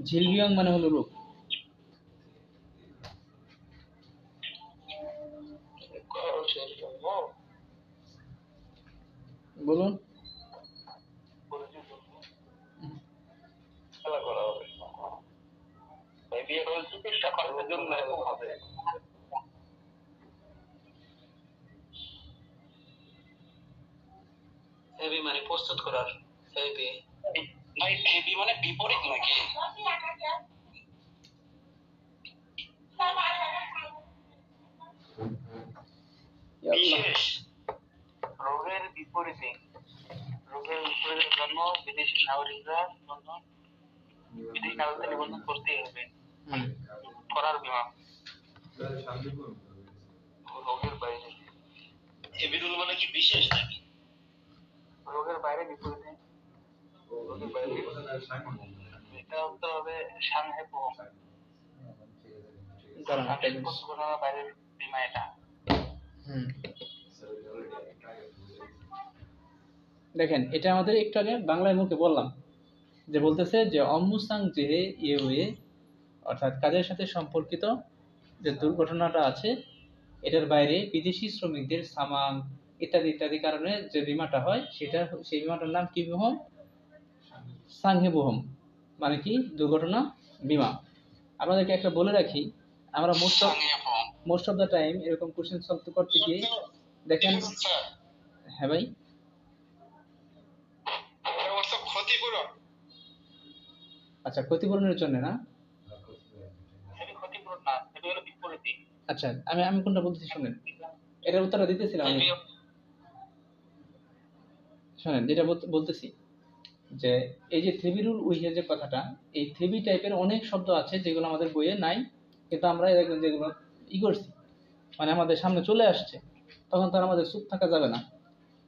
ঝিলবিয়ং মানে হলো রোগ। বলুন। চিকিৎসা করার জন্য হবে। হেভি মানে প্রস্তুত করার। হেভি ভাই, হেভি মানে বিপরীত নাকি? বিশেষ রোগের বিপরীতে, রোগের বিপরীতের জন্য বিদেশি নাগরিকরা জন্য বিদেশি নাগরিকদের নিবন্ধন করতেই হবে। করার বিমা রোগের বাইরে। হেভি রুল মানে কি বিশেষ নাকি? রোগের বাইরে বিপরীতে, রোগের বাইরে এটা হতে হবে সাংহে পো। ঘটনার বাইরের বিমা এটা। দেখেন, এটা আমাদের একটু আগে বাংলায় মুখে বললাম যে বলতেছে যে অম্মুসাং জেহে ইয়ে অর্থাৎ কাজের সাথে সম্পর্কিত যে দুর্ঘটনাটা আছে এটার বাইরে বিদেশি শ্রমিকদের সামান ইত্যাদি ইত্যাদি কারণে যে বীমাটা হয় সেই বীমাটার নাম কি বহম? সাংহে বহম, মানে কি দুর্ঘটনা বীমা। আপনাদেরকে একটা বলে রাখি, আমরা মোস্ট অফ দ্য টাইম এরকম কোশ্চেন সলভ করতে গিয়ে দেখেন। হ্যাঁ ভাই, আচ্ছা ক্ষতিপূরণের জন্য না? আচ্ছা আমি কোনটা বলতেছি শুনেন, এটার উত্তরটা দিতেছিলাম আমি। শোনেন যেটা বলতেছি যে এই যে থ্রিবি রুল উইহের যে কথাটা, এই থ্রিবি টাইপের অনেক শব্দ আছে যেগুলো আমাদের বইয়ে নাই, কিন্তু আমরা যেগুলো করছি মানে আমাদের সামনে চলে আসছে, তখন তার আমাদের চুপ থাকা যাবে না।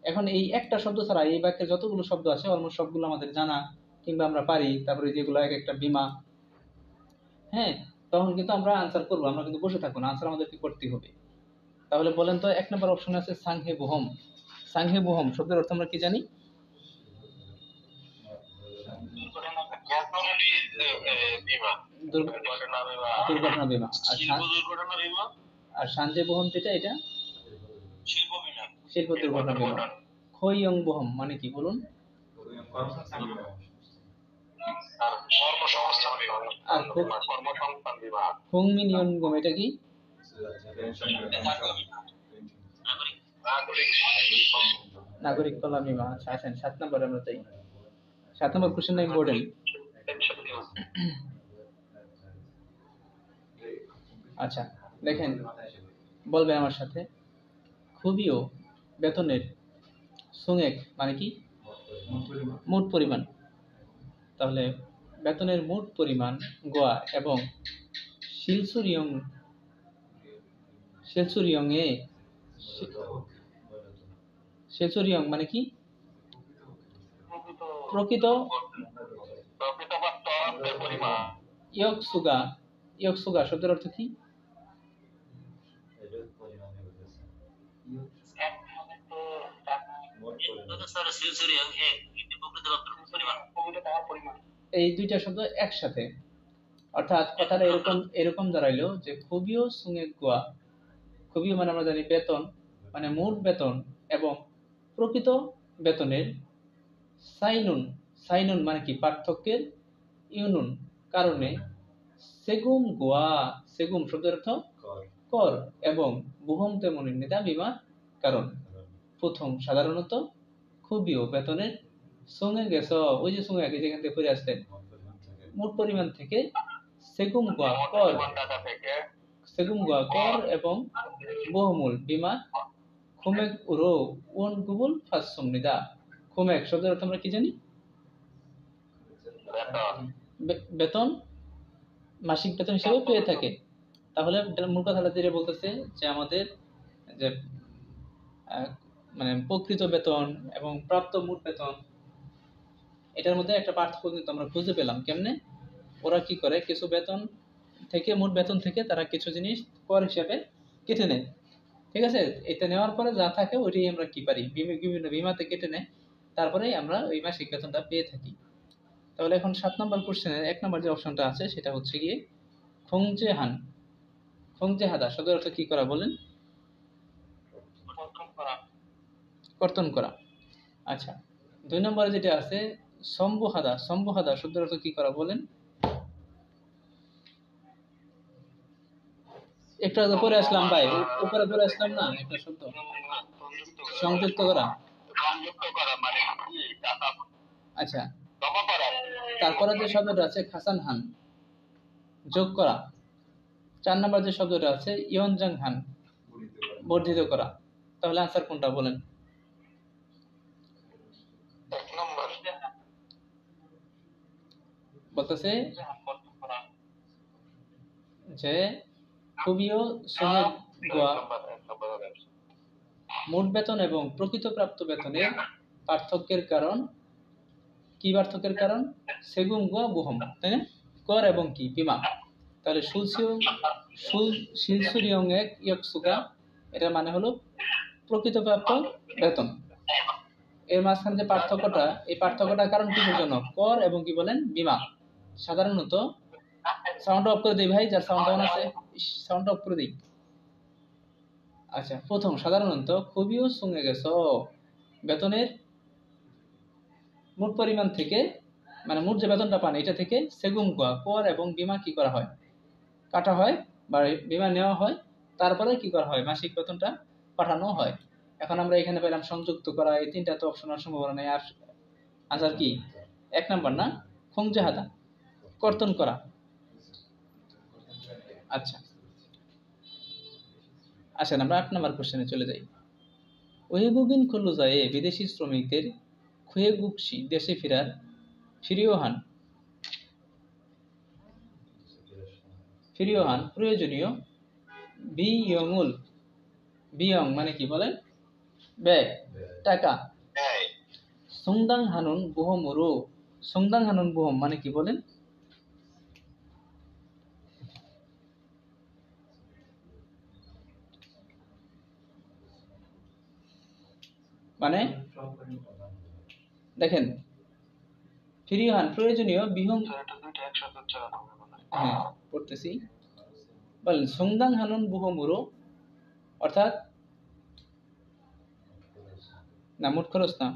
এখন এই একটা শব্দ ছাড়া এই বাক্যে যতগুলো শব্দ আছে অলমোস্ট সবগুলো আমাদের জানা কিংবা আমরা পারি। তারপরে যেগুলো এক একটা বীমা, হ্যাঁ, তখন কিন্তু আমরা আনসার করবো, আমরা কিন্তু বসে থাকবো না, আনসার আমাদেরকে করতেই হবে। তাহলে বলেন তো, এক নম্বর অপশন আছে সাংহে বহম। সাংহে বহম শব্দের অর্থ আমরা কি জানি? দুর্ঘটনা বীমা। আর সাঞ্জে বহম যেটা, এটা শিল্প দুর্ঘটনা বীমা। খৈয়ং বহম মানে কি বলুন? আর খুংমিনিয়ন বহম এটা কি? নাগরিক কল্যাণ বীমা। আচ্ছা আসেন 7 নম্বরে আমরা যাই। 7 নম্বর কোশ্চেনটা ইম্পর্টেন্ট। আচ্ছা দেখেন, বলবেন আমার সাথে, খুবিও বেতনের সুঙেক মানে কি? মোট পরিমাণ। তাহলে বেতনের মোট পরিমাণ গোয়া এবং শিলচুরিয়ং মানে কি? প্রকৃত ইয়কসুগা শব্দের অর্থ কি? এই দুইটা শব্দ একসাথে, অর্থাৎ কথাটা এরকম দাঁড়াইলো যে খুবিও সুঙে গোয়া। খুবিও মানে আমরা জানি বেতন, মানে মোট বেতন এবং প্রকৃত বেতনের সাইনুন মানে কি? পার্থক্যের ইউনুন কারণে সেগুম গোয়া, সেগুম শব্দের অর্থ কর, এবং বুহম তেমনি নিদা বীমা কারণ। প্রথম সাধারণত খুবিও বেতনের সঙ্গে গেছ, ওই যে সঙ্গে আগে যেখান থেকে ফিরে আসতেন, মোট পরিমাণ থেকে সেগুম গোয়া কর এবং বহুমূল বীমা খুমেক উরো ওন গুবুল ফাসসুম নিদা। খুমেক শব্দের অর্থ আমরা কি জানি? বেতন, মাসিক বেতন হিসেবে পেয়ে থাকে। তাহলে মূল কথাটা যেটা বলতেছে যে আমাদের যে মানে প্রকৃত বেতন এবং প্রাপ্ত মোট বেতন, এটার মধ্যে একটা পার্থক্য কিন্তু আমরা খুঁজে পেলাম। কেমনে? ওরা কি করে, কিছু বেতন থেকে, মোট বেতন থেকে তারা কিছু জিনিস কর হিসাবে কেটে নেয়, ঠিক আছে? এটা নেওয়ার পরে যা থাকে ওইটাই আমরা কি পারি, বিভিন্ন বীমাতে কেটে নেয়, তারপরে আমরা ওই মাসিক বেতনটা পেয়ে থাকি। তাহলে এখন 7 নম্বর কোশ্চেনের 1 নম্বর যে অপশনটা আছে সেটা হচ্ছে গিয়ে খংজে হাদা শব্দের অর্থ কি করা বলেন? কর্তন করা। আচ্ছা 2 নম্বরে যেটা আছে সম্বুহাদা শব্দের অর্থ কি করা বলেন? একটু আগে পরে আসলাম ভাই, উপরে পরে আসলাম না, একটা শব্দ সংযুক্ত করা। আচ্ছা তারপরে যে শব্দটা আছে খাসান হান, যোগ করা। 4 নম্বর যে শব্দটা আছে ইয়নজাং হান, বর্ধিত করা। তাহলে আনসার কোনটা বলেন? বলতেছে যে খুবিও সঙ্গে গোয়া মোট বেতন এবং প্রকৃত প্রাপ্ত বেতনের পার্থক্যের কারণ কি? পার্থক্যের কারণ সেগুম গোয়া বুহম, তাই না? কর এবং কি? বীমা। তাহলে শিলসুরিয়ং এক ইয়কসুগা, এটার মানে হলো প্রকৃত প্রাপ্ত বেতন। এর মাঝখানে যে পার্থক্যটা, এই পার্থক্যটার কারণ কিসের জন্য? কর এবং কি বলেন? বীমা। সাধারণত সাউন্ড অফ করে দেই ভাই, যার সাউন্ড অন আছে সাউন্ড অফ করে দেই। আচ্ছা, প্রথম সাধারণত খুবইও সঙ্গে গেছো বেতনের মোট পরিমাণ থেকে, মানে মোট যে বেতনটা পান এটা থেকে সেগুম কর এবং বীমা কি করা হয়, কাটা হয় বা বীমা নেওয়া হয়, তারপরে কি করা হয়, মাসিক বেতনটা পাঠানো হয়। এখন আমরা এখানে পেলাম সংযুক্ত করা, এই তিনটা তো অপশনের সম্ভাবনা নেই। আর আনসার কি? 1 নাম্বার না, খংজাহাদা, কর্তন করা। আচ্ছা আসেন আমরা 8 নাম্বার কোশ্চেনে চলে যাই। ওয়েগুগিন খুলুজায়ে বিদেশি শ্রমিকদের খুয়েগুকসি দেশে ফিরিয়হান প্রয়োজনীয় বিয়ংউল, বিয়ং মানে কি বলেন, ব্যয়, টাকা। সুংদাং হানুন বুহমুরু, সুংদাং হানুন বুহম মানে কি বলেন? মানে দেখেন, ফিরিয়হান প্রয়োজনীয় বিহম, হ্যাঁ পড়তেছি, বলেন সুংদাং হানুন বুহমুরু অর্থাৎ না, মোট খরচ না,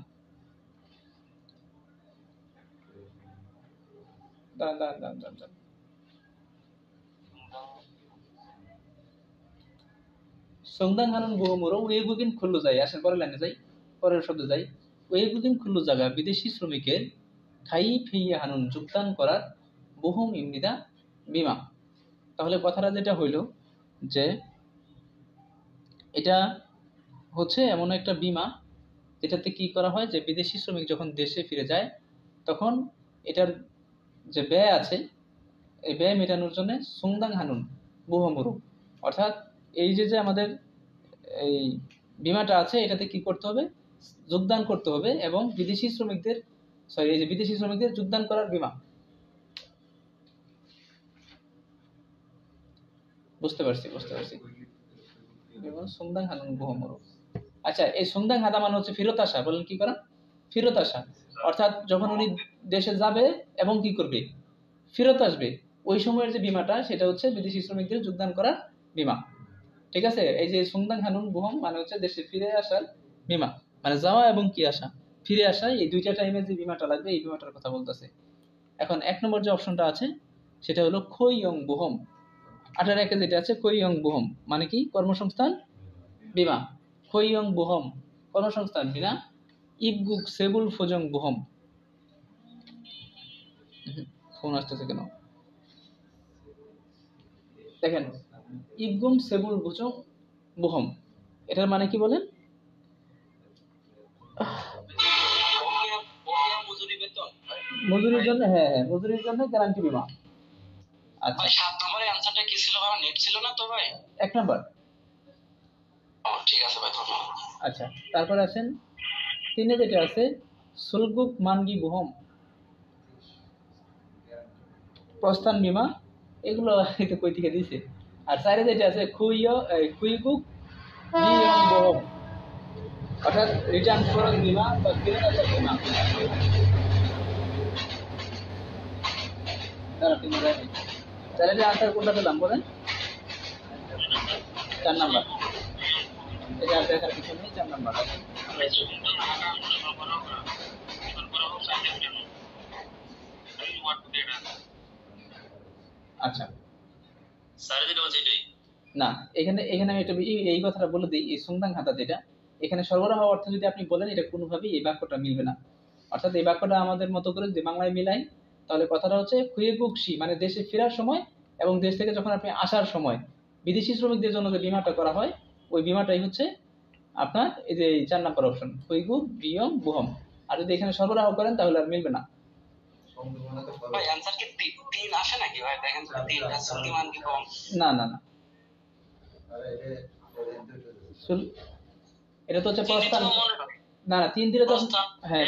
সুংদাং হানুন বুহমুরু ওয়েগুগিন খুল্লু যায়। আসেন পরের লাইনে যাই, পরের শব্দ যাই। ওয়েগুগিন খুল্লু জায়গা বিদেশি শ্রমিকের খাই ফেইয়ে হানুন যোগদান করার বুহুম ইমনিদা বিমা। তাহলে কথাটা যেটা হইল যে এটা হচ্ছে এমন একটা বিমা যেটাতে কি করা হয়, যে বিদেশি শ্রমিক যখন দেশে ফিরে যায় তখন এটার যে ব্যয় আছে এই ব্যয় মেটানোর জন্য সুংদাং হানুন বুহমুরু, অর্থাৎ এই যে আমাদের এই বিমাটা আছে এটাতে কি করতে হবে, যোগদান করতে হবে, এবং বিদেশি শ্রমিকদের এই যে বিদেশি শ্রমিকদের যোগদান করার বিমা। বুঝতে পারছি। সুংদাং হানুন বুহমুরু। আচ্ছা, এই সুংদাং হাদা মানে হচ্ছে ফেরত আসা। বলেন কি করা? ফেরত আসা। অর্থাৎ যখন উনি দেশে যাবে এবং কি করবে, ফেরত আসবে, ওই সময়ের যে বিমাটা সেটা হচ্ছে বিদেশি শ্রমিকদের যোগদান করার বিমা। ঠিক আছে? এই যে সুংদাং হানুন বুহম মানে হচ্ছে দেশে ফিরে আসার বিমা, মানে যাওয়া এবং কি আসা, ফিরে আসা, এই দুইটা টাইমে যে বিমাটা লাগবে এই বিমাটার কথা বলতেছে। এখন 1 নম্বর যে অপশনটা আছে সেটা হলো খৈয়ং বুহম। 8-1 যেটা আছে খৈয়ং বুহম মানে কি, কর্মসংস্থান বিমা। খৈয়ং বুহম কর্মসংস্থান বিনা ইবগুক সেবুল ফোজং বুহম। ফোন আসতেছে কেন? দেখেন, ইবগুম সেবুল ভুজং বুহম এটার মানে কি বলেন? মজুরির জন্য, হ্যাঁ মজুরির জন্য গ্যারান্টি বিমা। আচ্ছা 7 নম্বরের आंसरটা কি ছিল ভাই? নেট ছিল না তো ভাই? 1 নাম্বার। ঠিক আছে ভাই, ধন্যবাদ। আচ্ছা তারপর আসেন 3 যেটা আছে সুলগুক মানগি বুহম, প্রস্থান বিমা। এগুলো এটা কই থেকে দিছে? আর 4 যেটা আছে খুইগুক বিয়ং বুহম, অর্থাৎ রিটার্ন খরচ বিমা বা ফেরত আসার বিমা। তাহলে আনসার কোনটা পেলাম বলেন? 4 নাম্বার। এটা আর দেখার কিছু নেই, 4 নাম্বার। আচ্ছা না, এখানে আমি একটা এই কথাটা বলে দিই, এই সুংদাং হাতা যেটা এখানে সরবরাহ অর্থ যদি আপনি বলেন এটা কোনোভাবেই এই বাক্যটা মিলবে না। অর্থাৎ এই বাক্যটা আমাদের মতো করে যদি বাংলায় মিলাই তাহলে কথাটা হচ্ছে খুয়েগুকসি মানে দেশে ফেরার সময় এবং দেশ থেকে যখন আপনি আসার সময় বিদেশি শ্রমিকদের জন্য যে বিমাটা করা হয় ওই বিমাটাই হচ্ছে আপনার এই যে 4 নাম্বার অপশন খুইগুক বিয়ং বুহম। আর যদি এখানে সরবরাহ করেন তাহলে আর মিলবে না। ভাই आंसर কি 3 আসে নাকি ভাই? দেখেন তো 3 টা সুলতিমান কি কম? না এটা তো হচ্ছে প্রস্থান। না 3 দিলে তো হ্যাঁ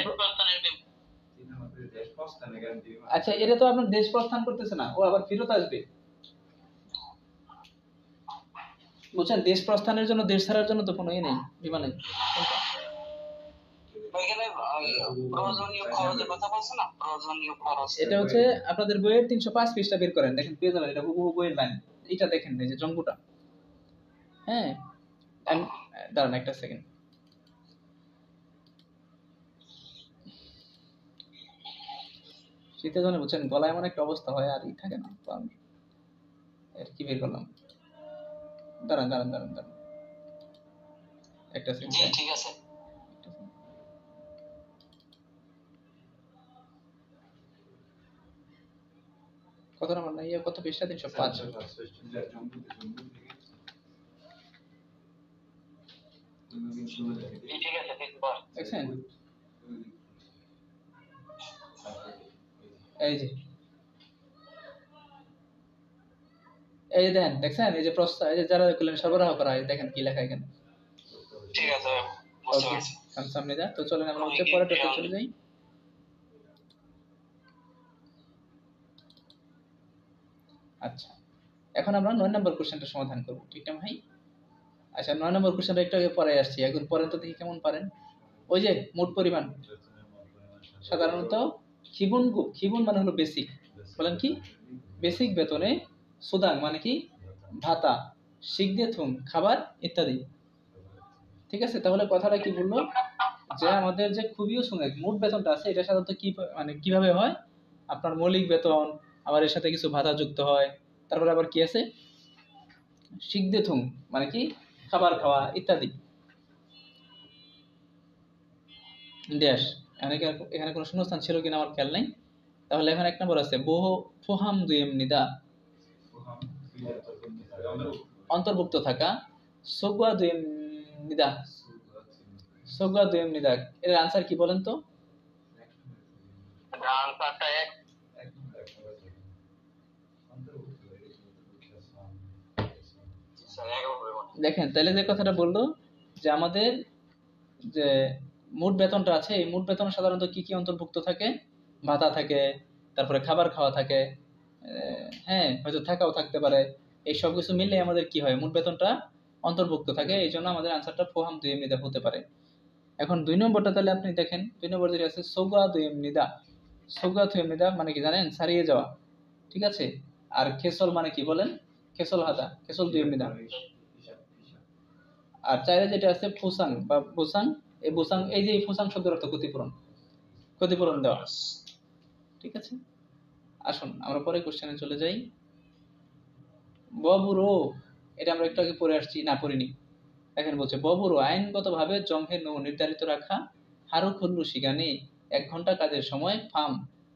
আচ্ছা, এটা তো আপনার দেশ প্রস্থান করতেছে না, ও আবার ফেরত আসবে। বুঝছেন, দেশ প্রস্থানের জন্য, দেশ ছাড়ার জন্য তো কোনো নেই, বিমান নেই। ওইখানে প্রয়োজনীয় খরচের কথা বলছো না, প্রয়োজনীয় খরচ। এটা হচ্ছে আপনাদের বইয়ের 305 পৃষ্ঠা বের করেন, দেখেন পেয়ে যাবেন, এটা হুবহু বইয়ের লাইন। এটা দেখেন এই যে জঙ্গুটা। হ্যাঁ, দাঁড়ান একটা সেকেন্ড। শীতের জন্য বুঝছেন গলায় এমন একটা অবস্থা হয় আর ই থাকে না, এর কি বের করলাম, দাঁড়ান দাঁড়ান দাঁড়ান দাঁড়ান একটা সেকেন্ড। জি ঠিক আছে। কত নাম্বার না, কত পৃষ্ঠা? 305। ঠিক আছে, তিনবার দেখছেন? এই যে দেখেন, দেখছেন এই যে প্রস্তাব, এই যে যারা কল্যাণ সরবরাহ করা হয়, দেখেন কি লেখা এখানে। ঠিক আছে, বুঝতে ওকে, পারছি। সামনে যা। তো চলেন আমরা হচ্ছে পরের টপিকে চলে যাই। আচ্ছা, এখন আমরা 9 নম্বর কোশ্চেনটা সমাধান করব, ঠিক না ভাই? আচ্ছা, 9 নম্বর কোশ্চেনটা একটু আগে পরে আসছি, এখন পরেন তো দেখি কেমন পারেন। ওই যে মোট পরিমাণ, সাধারণত খিবুন মানে হলো বেসিক, বলেন কি? বেসিক বেতনে সুদাং মানে কি? ভাতা, শিগদেথুম খাবার ইত্যাদি। ঠিক আছে, তাহলে কথাটা কি বললো যে আমাদের যে খুবই সঙ্গে মোট বেতনটা আছে, এটা সাধারণত কি মানে কিভাবে হয়? আপনার মৌলিক বেতন, আবার এর সাথে কিছু ভাতা যুক্ত হয়, তারপরে আবার কি আছে? শিগদেথুম মানে কি? খাবার খাওয়া ইত্যাদি। দেশ, এখানে কোনো শূন্যস্থান ছিল কিনা আমার খেয়াল নাই। তাহলে এখন 1 নম্বর আছে বহু ফোহাম দুয়েম নিদা, অন্তর্ভুক্ত থাকা। সোগুয়া দুয়েম নিদা, সোগুয়া দুয়েম নিদা, এর আনসার কি বলেন তো? আনসারটা এক। দেখেন তাহলে যে কথাটা বললো যে আমাদের যে মোট বেতনটা আছে, এই মোট বেতনে সাধারণত কি কি অন্তর্ভুক্ত থাকে? ভাতা থাকে, তারপরে খাবার খাওয়া থাকে, হ্যাঁ হয়তো থাকাও থাকতে পারে। এই সব কিছু মিললে আমাদের কি হয়? মোট বেতনটা অন্তর্ভুক্ত থাকে। এই জন্য আমাদের আনসারটা ফোহাম দুয়েম নিদা হতে পারে। এখন 2 নম্বরটা তাহলে আপনি দেখেন, 2 নম্বর যেটা আছে সোগা দুয়েম নিদা। সোগা দুয়েম নিদা মানে কি জানেন? ছাড়িয়ে যাওয়া, ঠিক আছে। আর খেসল মানে কি বলেন? খেসল হাদা, খেসল দুয়েম নিদা। আর চাইলে যেটা আছে ফুসাং বা বুসাং, এই বুসাং, এই যে ফুসাং শব্দের অর্থ ক্ষতিপূরণ, ক্ষতিপূরণ দেওয়া, ঠিক আছে। আসুন আমরা পরে কোশ্চেনে চলে যাই। ববুরো, এটা আমরা একটু আগে পড়ে আসছি, না পড়িনি। দেখেন বলছে ববুরো আইনগতভাবে জংহে নো নির্ধারিত রাখা হারু খুল্লু শিগানি 1 ঘন্টা কাজের সময় ফার্ম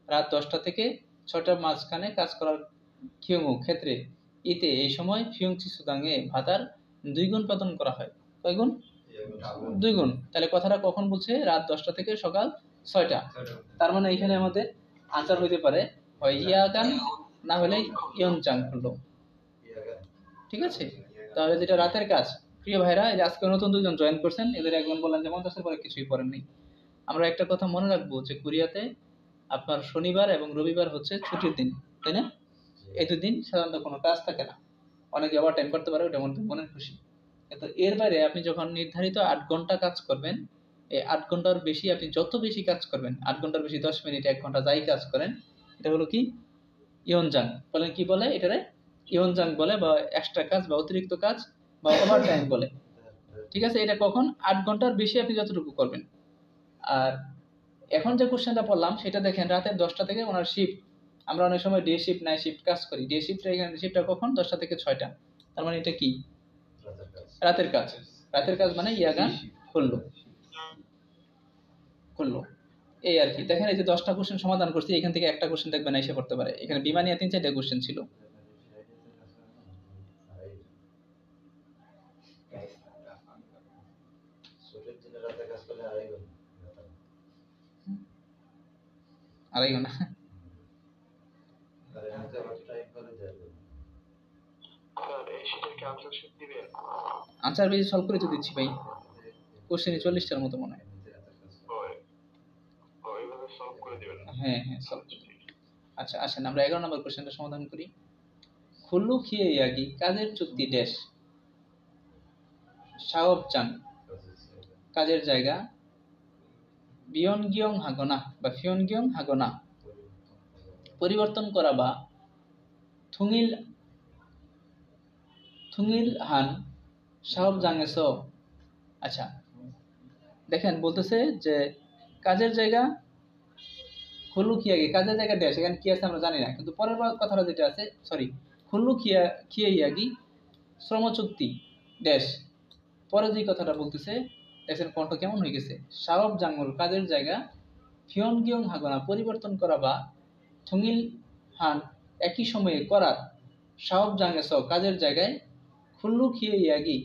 রাত 10টা থেকে 6টার মাঝখানে কাজ করার কিয়মু ক্ষেত্রে ইতে এই সময় ফিয়ংচি সুদাংয়ে ভাতার 2 গুণ প্রদান করা হয়। কয় গুণ? 2 গুণ। তাহলে কথাটা কখন বলছে? রাত 10টা থেকে সকাল 6টা। তার মানে এখানে আমাদের আনসার হইতে পারে হয় ইয়াগান, না হলে ইয়নচাং হলো, ঠিক আছে। তাহলে যেটা রাতের কাজ, প্রিয় ভাইরা, এই যে আজকে নতুন 2 জন জয়েন করছেন, এদের একজন বললেন যে 50-এর পরে কিছুই পড়েননি। আমরা একটা কথা মনে রাখবো যে কোরিয়াতে আপনার শনিবার এবং রবিবার হচ্ছে ছুটির দিন, তাই না? এই 2 দিন সাধারণত কোনো কাজ থাকে না, অনেকে ওভার টাইম করতে পারে, ওটা মনের খুশি। কিন্তু এর বাইরে আপনি যখন নির্ধারিত 8 ঘন্টা কাজ করবেন, এই 8 ঘন্টার বেশি আপনি যত বেশি কাজ করবেন, 8 ঘন্টার বেশি 10 মিনিট 1 ঘন্টা যাই কাজ করেন, এটা হলো কি? ইয়নজাং বলেন, কি বলে এটারে? ইয়নজাং বলে, বা এক্সট্রা কাজ বা অতিরিক্ত কাজ বা ওভার টাইম বলে, ঠিক আছে। এটা কখন? 8 ঘন্টার বেশি আপনি যতটুকু করবেন। আর এখন যে কোশ্চেনটা পড়লাম সেটা দেখেন রাতের 10টা থেকে ওনার শিফট, আমরা অনেক সময় ডে শিফট নাইট শিফট কাজ করি, ডে শিফটটা এখানে শিফটটা কখন? 10টা থেকে 6টা। তার মানে এটা কি? রাতের কাজ। রাতের কাজ মানে ইয়াগান করলো, করলো, এই আর কি। দেখেন এই যে 10টা কোশ্চেন সমাধান করছি, এখান থেকে একটা কোশ্চেন দেখবেন এসে পড়তে পারে। এখানে বিমানিয়া 3-4টা কোশ্চেন ছিল। আড়াই ঘন্টা আনসার বেশি সলভ করে তো দিচ্ছি ভাই, কোশ্চেনে 40টার মতো মনে হয়। হ্যাঁ হ্যাঁ, সলভ করে দিই। আচ্ছা আসেন আমরা 11 নম্বর কোশ্চেনটা সমাধান করি। খুল্লু খিয়ে ইয়াগি কাজের চুক্তি ড্যাশ সাওয়াবচান কাজের জায়গা বিয়নগিয়ং হাগনা বা ফিয়নগিয়ং হাগনা পরিবর্তন করা বা থুঙিল থুঙিল হান সাহব জাঙ্গেস। আচ্ছা দেখেন বলতেছে যে কাজের জায়গা খুল্লু খিয়াগি, কাজের জায়গা ড্যাশ, এখানে কি আছে আমরা জানি না, কিন্তু পরের কথাটা যেটা আছে, সরি, খুল্লু খিয়াইয়াগি শ্রম চুক্তি ড্যাশ, পরে যে কথাটা বলতেছে দেখেন কণ্ঠ কেমন হয়ে গেছে, সাহব জাঙ্গল কাজের জায়গা, ফিয়নগিয়ং হাগনা পরিবর্তন করা বা থুঙিল হান একই সময়ে করা, সাহব জাঙ্গেস কাজের জায়গায়, খুল্লু খিয়াইয়াগি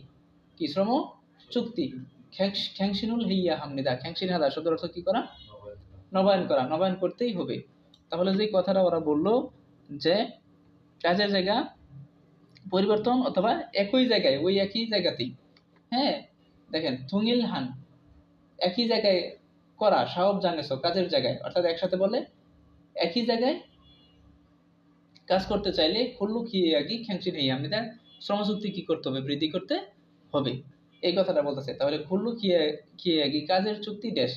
কি শ্রম চুক্তি, খ্যাংশিনুল হিয়া হামনিদা, খ্যাংশিন হাদা শব্দের অর্থ কি করা, নবায়ন করা, নবায়ন করতেই হবে। তাহলে যে কথাটা ওরা বললো যে কাজের জায়গা পরিবর্তন অথবা একই জায়গায়, ওই একই জায়গাতেই, হ্যাঁ দেখেন থুঙিল হান একই জায়গায় করা, সাহব জাঙ্গেস কাজের জায়গায়, অর্থাৎ একসাথে বলে একই জায়গায় কাজ করতে চাইলে খুল্লু খিয়াগি খ্যাংশিন হিয়া হামনিদা শ্রমচুক্তি কি করতে হবে, বৃদ্ধি করতে হবে, এই কথাটা বলতেছে। তাহলে খুল্লু খিয়াগি কাজের চুক্তি ড্যাশ।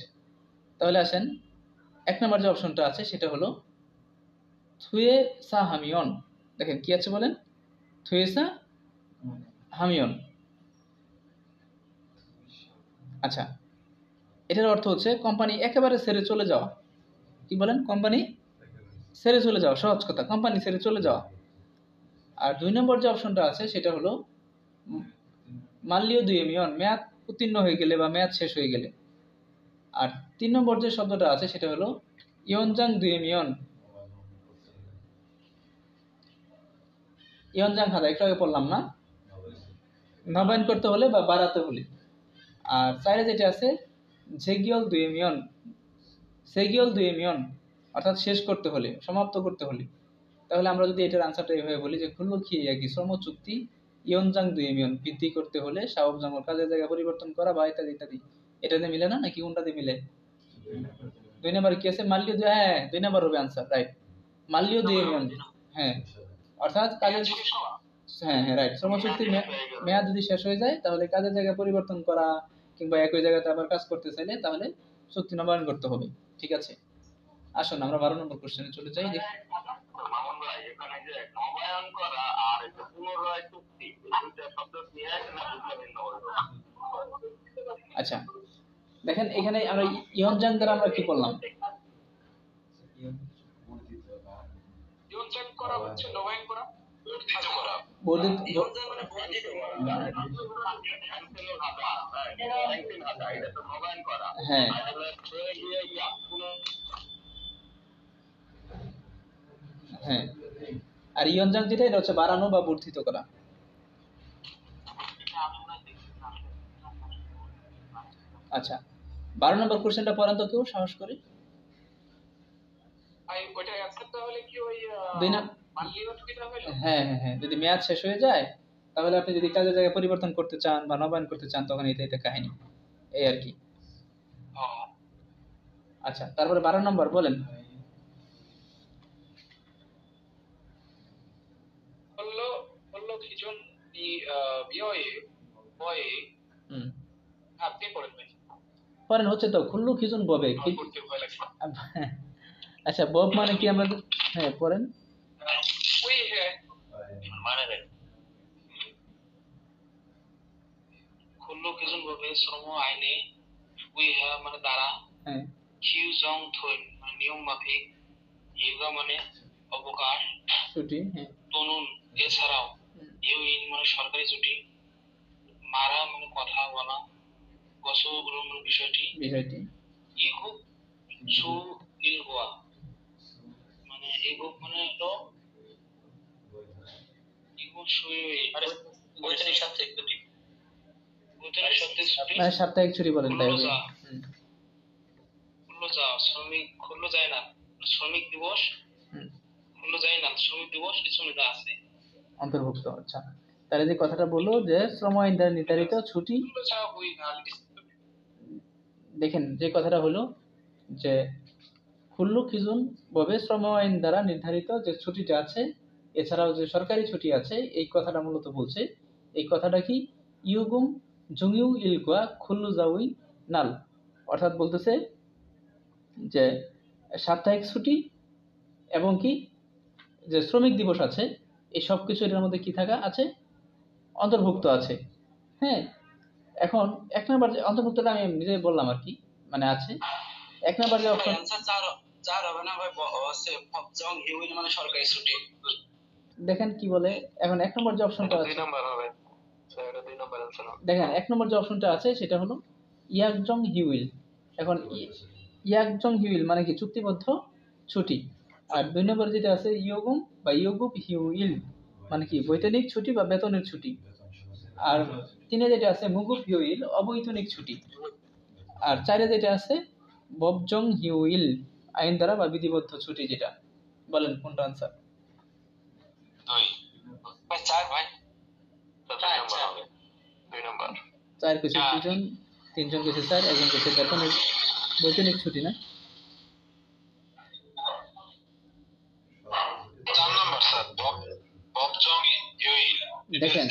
তাহলে আসেন এক নম্বর যে অপশনটা আছে সেটা হলো থুয়ে সা হামিয়ন। দেখেন কি আছে বলেন, থুয়ে সা হামিয়ন। আচ্ছা এটার অর্থ হচ্ছে কোম্পানি একেবারে ছেড়ে চলে যাওয়া। কি বলেন, কোম্পানি ছেড়ে চলে যাওয়া, সহজ কথা, কোম্পানি ছেড়ে চলে যাওয়া। আর 2 নম্বর যে অপশনটা আছে সেটা হলো মাল্লিও দুয়েমিয়ন, মেয়াদ উত্তীর্ণ হয়ে গেলে বা মেয়াদ শেষ হয়ে গেলে। আর 3 নম্বর যে শব্দটা আছে সেটা হলো ইয়নজাং দুয়েমিয়ন, ইয়নজাং হাদা, একটু আগে পড়লাম না, নবায়ন করতে হলে বা বাড়াতে হলে। আর 4 যেটা আছে ঝেগিয়ল দুয়েমিয়ন, সেগিয়ল দুয়েমিয়ন অর্থাৎ শেষ করতে হলে, সমাপ্ত করতে হলে। তাহলে আমরা যদি এটার আনসারটা এইভাবে বলি যে খুল্লু খিয়াগি শ্রম চুক্তি ইয়নজাং দুয়েমিয়ন বৃদ্ধি করতে হলে সাহব জাঙ্গল কাজের জায়গা পরিবর্তন করা বা ইত্যাদি ইত্যাদি। এটাতে মিলে না নাকি কোনটাতে মিলে? 2 নম্বর কি আছে, মাল্লিও, হ্যাঁ 2 নম্বর হবে আনসার, রাইট, মাল্লিও দুয়েমিয়ন, হ্যাঁ অর্থাৎ কাজের, হ্যাঁ হ্যাঁ রাইট, শ্রমচুক্তির মেয়াদ যদি শেষ হয়ে যায় তাহলে কাজের জায়গা পরিবর্তন করা কিংবা একই জায়গাতে আবার কাজ করতে চাইলে তাহলে চুক্তি নবায়ন করতে হবে। ঠিক আছে, আসুন আমরা 12 নম্বর কোশ্চেনে চলে যাই। দেখি মামুন ভাই, এখানে যে নবায়ন করা আর এই যে পুনরায় চুক্তি, এই দুইটা শব্দ কি এক না দুইটা ভিন্ন হলো? আচ্ছা দেখেন এখানে আমরা ইয়নজাং দ্বারা আমরা কি করলাম, ইয়নজাং করা হচ্ছে নবায়ন করা, বর্ধিত করা, বর্ধিত, ইয়নজাং মানে বর্ধিত করা, খ্যাংশিন হাদা, খ্যাংশিন হাদা এটা তো নবায়ন করা, হ্যাঁ আর হলো ছয়ে গিয়ে ইয়া পুনঃ, হ্যাঁ, আর ইয়নজাং যেটা এটা হচ্ছে বাড়ানো বা বর্ধিত করা। আচ্ছা 12 নম্বর কোশ্চেনটা পড়ান তো কেউ সাহস করে। ওইটা অ্যানসার তাহলে কি ওই মাল্লিও চুক্তিটা হলো? হ্যাঁ হ্যাঁ হ্যাঁ, যদি মেয়াদ শেষ হয়ে যায় তাহলে আপনি যদি কাজের জায়গা পরিবর্তন করতে চান বা নবায়ন করতে চান তখন এটা কাহিনী, এই আর কি। আচ্ছা তারপরে 12 নম্বর বলেন। হলো কিজন বিয়ে বয়ে, আপনি পড়েন ভাই, পড়েন, হচ্ছে তো খুল্লু খিজুন ববে কি, পড়তে ভয় লাগছে। আচ্ছা বব মানে কি আমরা, হ্যাঁ পড়েন, ওই মানে দেখ খুল্লু কিজন ববে শ্রম আইনে উই হ্যাঁ মানে দ্বারা, হ্যাঁ কিউ জং থই মানে নিয়ম মাফিক, ইউগা মানে অবকাশ ছুটি, হ্যাঁ তনুন এছাড়াও, ইউইন মানে সরকারি ছুটি, মারা মানে কথা বলা, গসু মানে বিষয়টি, ইগুপ সু ইলগোয়া মানে ইগুপ মানে হলো ইগুপ সু, আরে বৈতনিক সাপ্তাহিক ছুটি, বৈতনিক সাপ্তাহিক ছুটি মানে সাপ্তাহিক ছুটি বলেন তাই হবে। খুললো যা শ্রমিক, খুললো যায় না শ্রমিক দিবস, খুললো যায় না শ্রমিক দিবস কিছু এটা আছে অন্তর্ভুক্ত। আচ্ছা তাহলে যে কথাটা বললো যে শ্রম আইন দ্বারা নির্ধারিত ছুটি, দেখেন যে কথাটা হলো যে খুল্লু খিজুন ববে শ্রম আইন দ্বারা নির্ধারিত যে ছুটিটা আছে, এছাড়াও যে সরকারি ছুটি আছে, এই কথাটা মূলত বলছে। এই কথাটা কি ইউগুম জুংইউ ইলগুয়া খুল্লু জাউই নাল, অর্থাৎ বলতেছে যে সাপ্তাহিক ছুটি এবং কি যে শ্রমিক দিবস আছে, এই সব কিছু এটার মধ্যে কি থাকা আছে, অন্তর্ভুক্ত আছে। হ্যাঁ, এখন এক নাম্বার যে অন্তর্ভুক্তটা আমি নিজে বললাম আর কি, মানে আছে এক নাম্বার যে অপশন চার হবে না ভাই, আছে জং হিউইল মানে সরকারি ছুটি। দেখেন কি বলে, এখন এক নম্বর যে অপশনটা আছে, 2 নাম্বার হবে স্যার, এটা 2 নাম্বার आंसर হবে। দেখেন এক নম্বর যে অপশনটা আছে সেটা হলো ইয়াকজং হিউইল। এখন ইয়াকজং হিউইল মানে কি চুক্তিবদ্ধ ছুটি, আর 2 নম্বর যেটা আছে ইয়োগুম বা ইয়োগুপ হিউইল মানে কি বৈতনিক ছুটি বা বেতনের ছুটি, আর 3 যেটা আছে মুগুপ হিউইল অবৈতনিক ছুটি, আর 4 যেটা আছে ববজং হিউইল আইন দ্বারা বা বিধিবদ্ধ ছুটি। যেটা বলেন কোনটা आंसर? 2 ভাই 4 ভাই, 2 নাম্বার হবে, 2 নাম্বার। 4 কিছু তিনজন কিছু 4, একজন কিছু বেতনের বৈতনিক ছুটি না? 4 নাম্বার স্যার, ববজং হিউইল। দেখেন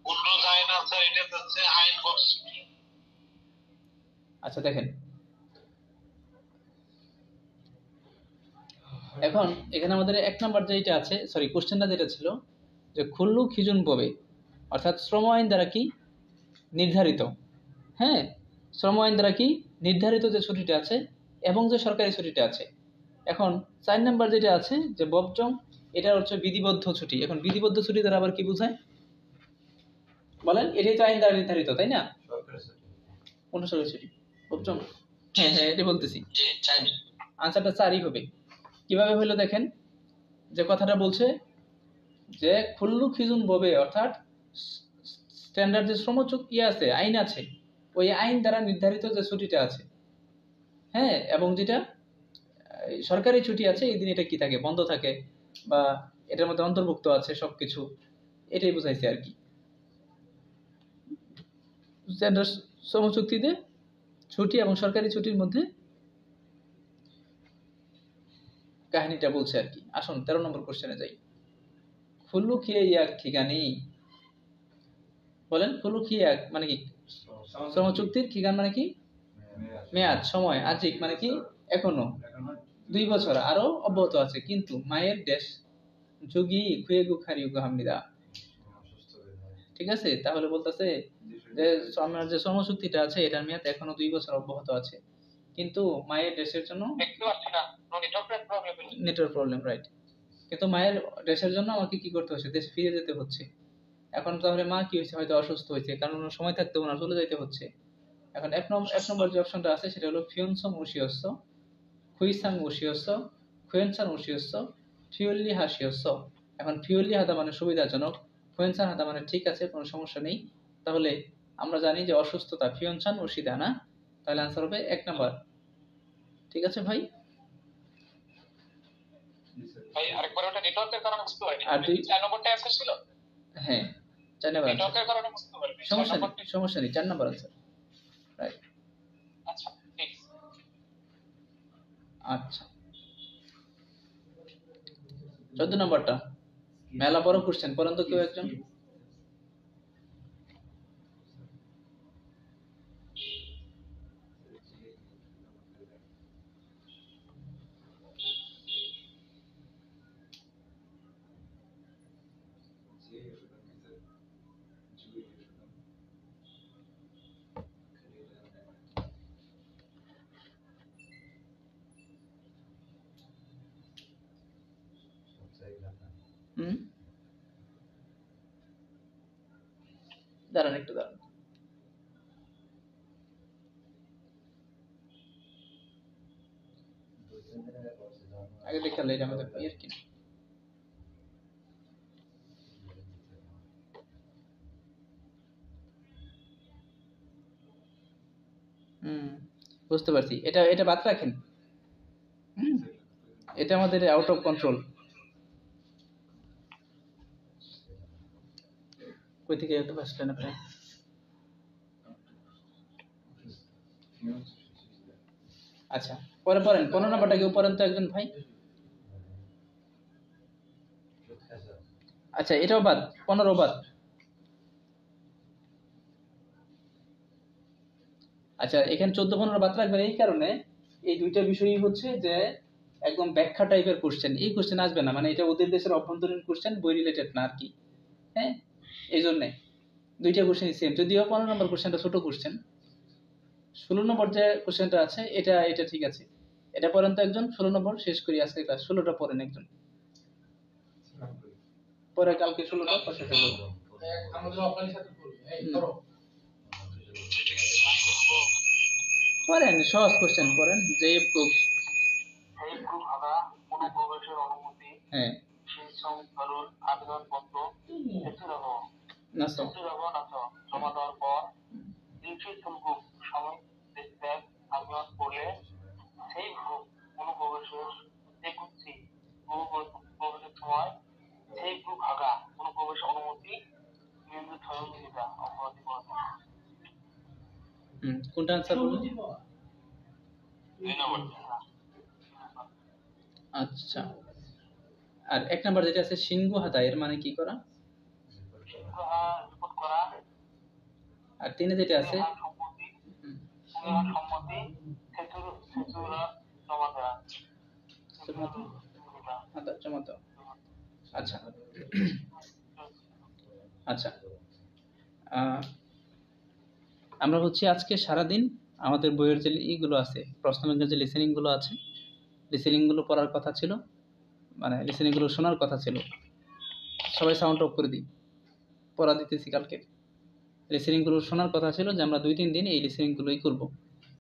উল্টো যায় না স্যার, এটা হচ্ছে আইন বক্স। আচ্ছা দেখেন, এখন এখানে আমাদের এক নাম্বার যেটা আছে, সরি কোশ্চেনটা যেটা ছিল যে খুল্লু খিজুন ববে, অর্থাৎ শ্রম আইন দ্বারা কি নির্ধারিত। হ্যাঁ, শ্রম আইন দ্বারা কি নির্ধারিত যে ছুটিটা আছে এবং যে সরকারি ছুটিটা আছে। এখন 4 নাম্বার যেটা আছে যে ববজং, এটা হচ্ছে বিধিবদ্ধ ছুটি। এখন বিধিবদ্ধ ছুটি দ্বারা আবার কি বোঝায় বলেন? এটাই তো আইন দ্বারা নির্ধারিত, তাই না? কোন সরকারি ছুটি? ববজং। হ্যাঁ হ্যাঁ, এটা বলতেছি। জি, 4। আনসারটা 4ই হবে। কিভাবে হলো দেখেন, যে কথাটা বলছে যে খুল্লু খিজুন ববে, অর্থাৎ স্ট্যান্ডার্ড যে শ্রম চুক্তি আছে, আইন আছে, ওই আইন দ্বারা নির্ধারিত যে ছুটিটা আছে, হ্যাঁ, এবং যেটা সরকারি ছুটি আছে, এই দিন এটা কি থাকে, বন্ধ থাকে বা এটার মধ্যে অন্তর্ভুক্ত আছে সবকিছু, এটাই বোঝাইছে আর কি। স্ট্যান্ডার্ড শ্রম চুক্তিতে ছুটি এবং সরকারি ছুটির মধ্যে কাহিনীটা বলছে আর কি। আসুন 13 নম্বর কোশ্চেনে যাই। খুল্লু খিয়ে ইয়াক খিগানি, বলেন খুল্লু খিয়াক মানে কি? শ্রম চুক্তির খিগান মানে কি? মেয়াদ, সময়, আজিক মানে কি এখনো 2 বছর আরো অব্যাহত আছে, কিন্তু মায়ের দেশ যুগি খুয়েগু খারিউগু হামনিদা। ঠিক আছে, তাহলে বলতেছে যে আমার যে শ্রম চুক্তিটা আছে এটার মেয়াদ এখনো 2 বছর অব্যাহত আছে, কিন্তু মায়ের দেশের জন্য নেটওয়ার্ক প্রবলেম, রাইট, কিন্তু মায়ের দেশের জন্য আমাকে কি করতে হচ্ছে, দেশে ফিরে যেতে হচ্ছে। এখন তাহলে মা কি হয়েছে, হয়তো অসুস্থ হয়েছে, কারণ ওনার সময় থাকতে ওনার চলে যেতে হচ্ছে। এখন এক নম্বর যে অপশনটা আছে সেটা হলো ফিয়নসং উশিয়স্য, খুইসাং উশিয়স্য, খুয়েনসান উশিয়স্য, ফিউল্লি হাসিয়স্য। এখন ফিউল্লি হাতা মানে সুবিধাজনক, খুয়েনসান হাতা মানে ঠিক আছে, কোনো সমস্যা নেই। তাহলে আমরা জানি যে অসুস্থতা ফিয়নসান উশিদা না, তাহলে আনসার হবে 1 নাম্বার। ঠিক আছে ভাই? ভাই আরেকবার ওটা নেটওয়ার্কের কারণে বুঝতে পারিনি। আর 4 নম্বরটা অ্যান্সার ছিল? হ্যাঁ, 4 নাম্বার। নেটওয়ার্কের কারণে বুঝতে পারিনি। সমস্যা নেই, 4 নাম্বার আনসার, রাইট। আচ্ছা, ঠিক। আচ্ছা, 14 নম্বরটা মেলা বড় কোশ্চেন, পড়েন তো কেউ একজন। দাঁড়ান একটু দাঁড়ান। আগে দেখালে এটা আমাদের ইয়ের কি বুঝতে পারছি। এটা বাদ রাখেন। এটা আমাদের আউট অফ কন্ট্রোল। কই থেকে এত আসলেন আপনি? আচ্ছা, পরে পড়েন 15 নাম্বারটা কেউ পড়েন তো একজন ভাই। আচ্ছা, এটাও বাদ, 15 বাদ। আচ্ছা, এখানে 14 15 বাদ রাখবেন এই কারণে এই দুইটা বিষয়ই হচ্ছে যে একদম ব্যাখ্যা টাইপের কোশ্চেন। এই কোশ্চেন আসবে না, মানে এটা ওদের দেশের অভ্যন্তরীণ কোশ্চেন, বই রিলেটেড না আর কি। হ্যাঁ, এই জন্যে দুইটা কোশ্চেনই সেম, যদিও 15 নম্বর কোশ্চেনটা ছোট কোশ্চেন। 16 নম্বর যে কোশ্চেনটা আছে এটা এটা ঠিক আছে, এটা পড়েন তো একজন। 16 নম্বর শেষ করি আজকে ক্লাস, 16টা পড়েন একজন, পরে কালকে 16টা পাশে থাকবো। পড়েন, সহজ কোশ্চেন পড়েন। জেএফ গ্রুপ, অনুপ্রবেশের অনুমতি, হ্যাঁ সেই শ্রমিকদের আবেদনপত্র জমা দেওয়ার পর লিখিত গ্রুপ সময় দেখবেন আবেদন করলে সেই গ্রুপ অনুপ্রবেশের দেখুচ্ছি প্রবেশের সময় সেই গ্রুপ ভাগা অনুপ্রবেশ অনুমতি নিয়ন্ত্রিত সহযোগিতা অপরাধী করা যায়। কোনটা আনসার বলুন? আচ্ছা, আর 1 নাম্বার যেটা আছে সিনগু হাতা, এর মানে কি করা? রিপোর্ট করা। আর 3 যেটা আছে সম্মতি জমা দেওয়া। হাতা জমা দাও। আচ্ছা আচ্ছা, আমরা হচ্ছে আজকে সারাদিন আমাদের বইয়ের যে ইগুলো আছে, প্রশ্ন ব্যাংকের যে লিসেনিং গুলো আছে, লিসেনিং গুলো পড়ার কথা ছিল, মানে লিসেনিং গুলো শোনার কথা ছিল। সবাই সাউন্ড অফ করে দিই, পড়া দিতেছি কালকে। লিসেনিং গুলো শোনার কথা ছিল যে আমরা 2-3 দিন এই লিসেনিং গুলোই করবো।